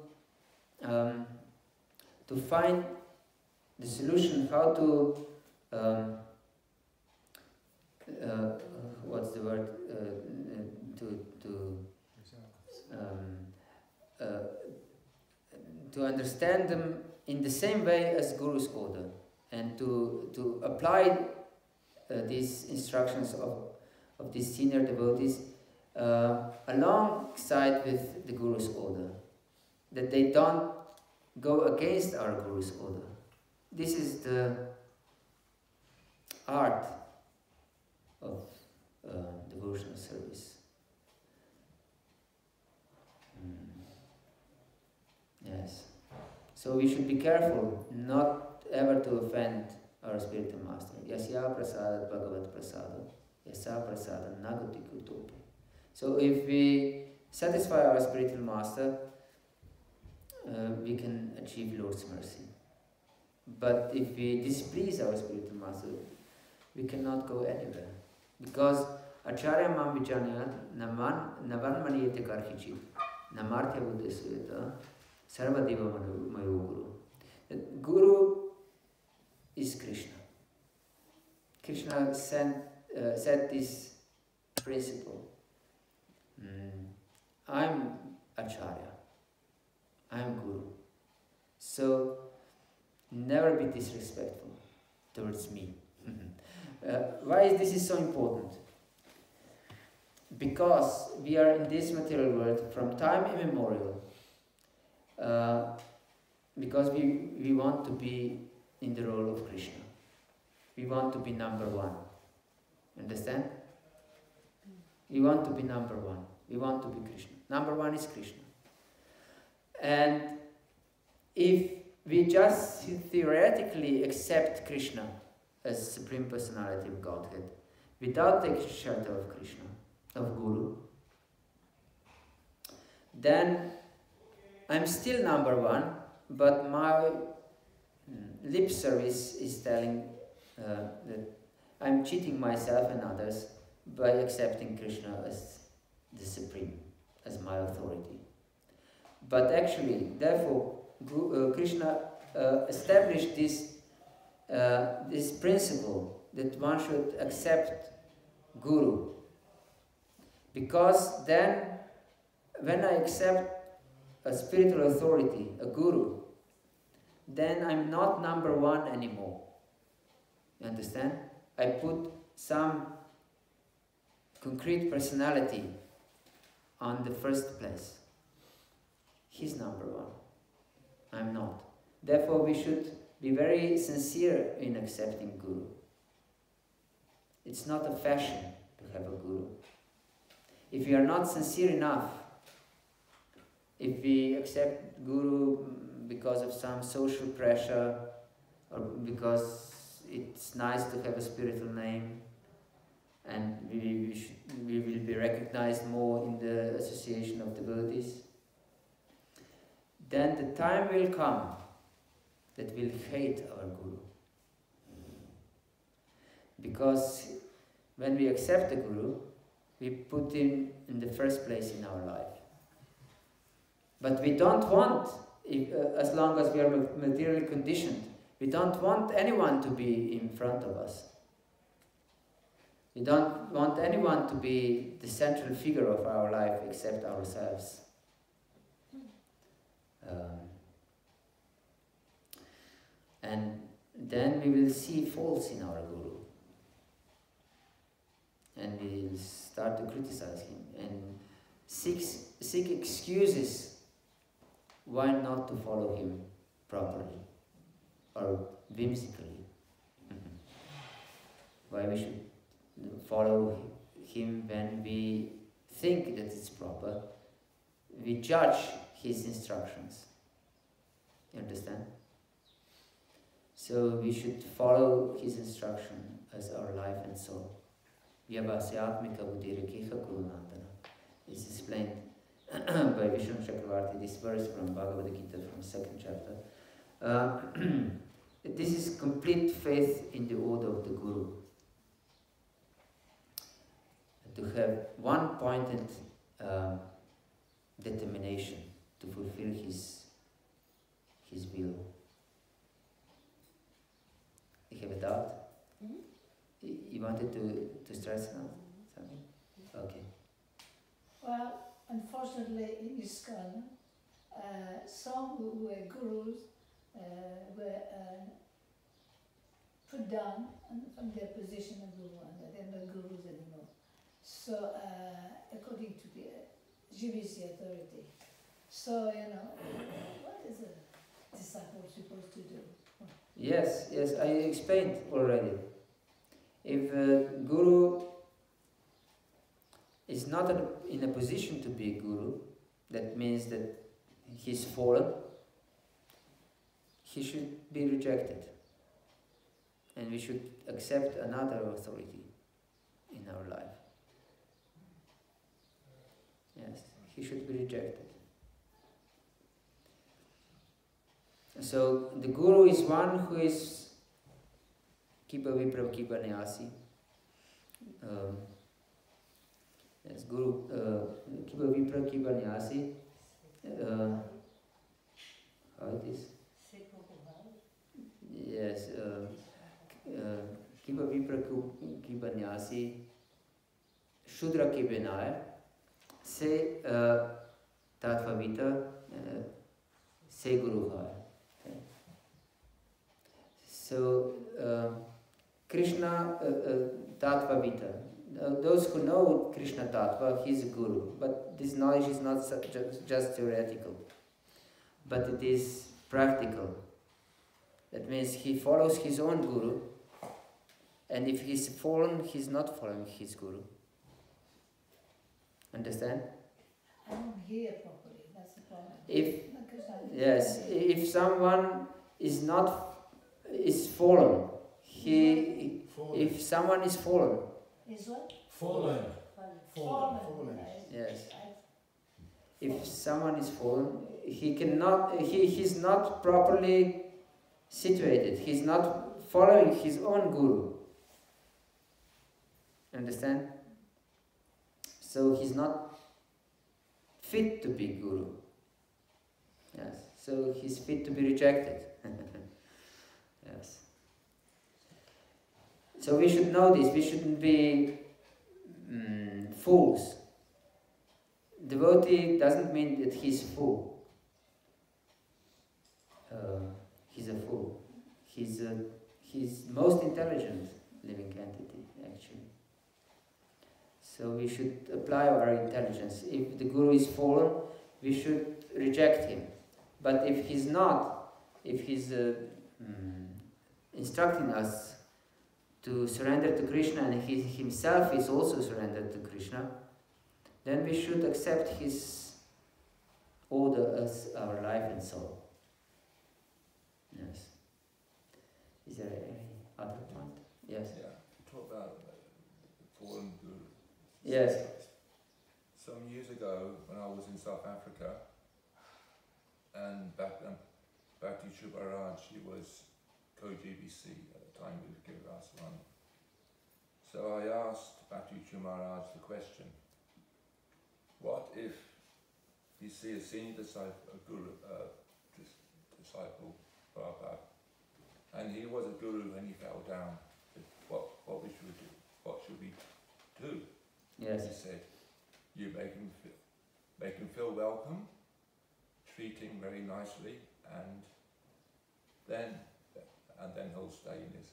Speaker 1: find the solution how to what's the word to understand them in the same way as Guru's order, and to apply these instructions of these senior devotees alongside with the Guru's order, that they don't go against our Guru's order. This is the art of devotional service. Yes. So we should be careful not ever to offend our spiritual master. Yasya prasada Bhagavat prasada, yasa prasada nagati kutopi. So if we satisfy our spiritual master, we can achieve Lord's mercy. But if we displease our spiritual master, we cannot go anywhere. Because Acharya mam vijanya navan maniyate karhichit namartya buddhesuyata sarvadeva mayo guru. The Guru is Krishna. Krishna said this principle. I'm Acharya. I'm Guru. So never be disrespectful towards me. Why is this so important? Because we are in this material world from time immemorial. Because we want to be in the role of Krishna. We want to be number one. Understand? We want to be number one. We want to be Krishna. Number one is Krishna. And if we just theoretically accept Krishna as Supreme Personality of Godhead, without taking shelter of Krishna, of Guru, then I'm still number one, but my lip service is telling that I'm cheating myself and others by accepting Krishna as the Supreme, as my authority. But actually, therefore, Krishna established this principle that one should accept Guru. Because then, when I accept a spiritual authority, a Guru, then I'm not number one anymore. You understand? I put some concrete personality on the first place. He's number one. I'm not. Therefore, we should be very sincere in accepting Guru. It's not a fashion to have a Guru. If we are not sincere enough, if we accept Guru because of some social pressure, or because it's nice to have a spiritual name, and we will be recognized more in the association of devotees, then the time will come that we'll hate our Guru. Because when we accept the Guru, we put him in the first place in our life. But we don't want, as long as we are materially conditioned, we don't want anyone to be in front of us. We don't want anyone to be the central figure of our life except ourselves. And then we will see faults in our Guru. And we will start to criticize him and seek excuses why not to follow him properly or whimsically. Why we should follow him when we think that it's proper. We judge his instructions. You understand? So we should follow his instruction as our life and soul. Vyavasyatmika buddhirikikha gurunandana. It's explained by Vishnu Chakravarti, this verse from Bhagavata Gita from 2nd chapter. This is complete faith in the order of the Guru. To have one-pointed determination to fulfill his will. You have a doubt? You wanted to stress something? Okay.
Speaker 5: Well, unfortunately, in ISKCON, some who were gurus were put down from their position of guru, and they're not gurus anymore. So, according to the GBC authority. So, what is a disciple supposed to do?
Speaker 1: Yes, I explained already. If a guru is not in a position to be a guru, that means that he's fallen, he should be rejected. And we should accept another authority in our life. Yes, he should be rejected. So the guru is one who is Kipa Vipra Kipa Nyasi. Yes, Guru Kipa Vipra Kipa Nyasi. How it is? Yes, Kipa Vipra Kipa Nyasi. Shudra ke Benaya. Se Tatvavita Se Guru Hai. So, Krishna Tattvavita. Those who know Krishna Tattva, he's a guru. But this knowledge is not just theoretical, but it is practical. That means he follows his own guru, and if he's fallen, he's not following his guru. Understand?
Speaker 5: I don't hear properly, that's the problem.
Speaker 1: If someone is fallen, if someone is fallen.
Speaker 5: Is what?
Speaker 6: Fallen.
Speaker 1: Yes. If someone is fallen, he's not properly situated. He's not following his own guru. Understand? So he's not fit to be guru. Yes. So he's fit to be rejected. Yes. So we should know this. We shouldn't be fools. Devotee doesn't mean that he's fool. He's a fool. He's most intelligent living entity, actually. So we should apply our intelligence. If the guru is fallen, we should reject him. But if he's not, if he's instructing us to surrender to Krishna, and he himself is also surrendered to Krishna, then we should accept his order as our life and soul. Yes. Is there any other point? Yes.
Speaker 7: Yeah. Talk about fallen guru.
Speaker 1: Yes.
Speaker 7: Some years ago, when I was in South Africa, and Bhakti Chubaraj, she was co-GBC at the time with Giriraj Run. So I asked Bhakti Chubaraj the question, what if you see a senior disciple, Prabhupada, and he was a guru and he fell down, what we should do? What should we do?
Speaker 1: Yes.
Speaker 7: He said, you make him feel welcome, treat him very nicely, and then he'll stay in his,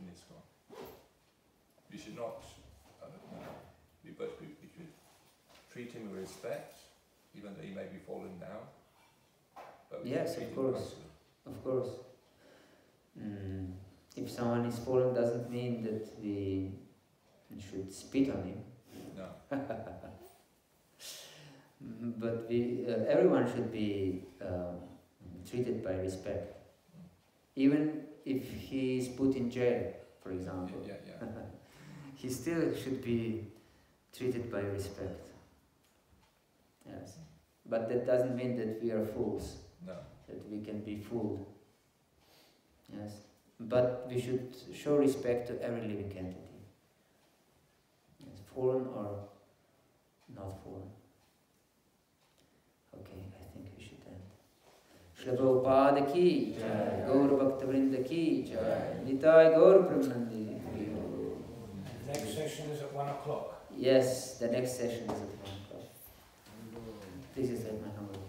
Speaker 7: ISKCON. We should not, we should treat him with respect, even though he may be falling down. But we
Speaker 1: Yes,
Speaker 7: should treat
Speaker 1: of
Speaker 7: him
Speaker 1: course.
Speaker 7: nicely.
Speaker 1: Of course. If someone is fallen, doesn't mean that we should spit on him.
Speaker 7: No.
Speaker 1: But everyone should be treated by respect. Even if he is put in jail, for example.
Speaker 7: Yeah.
Speaker 1: He still should be treated by respect. Yes. But that doesn't mean that we are fools.
Speaker 7: No.
Speaker 1: That we can be fooled. Yes. But we should show respect to every living entity. Yes. Fallen or not fallen. Okay, I think we should end. Shri Prabhupada ki jai, Gaur Bhakta Vrinda ki jai, Nitai Gaur Premanandi.
Speaker 6: Next session is at 1 o'clock.
Speaker 1: Yes, the next session is at 1 o'clock. Please accept my humble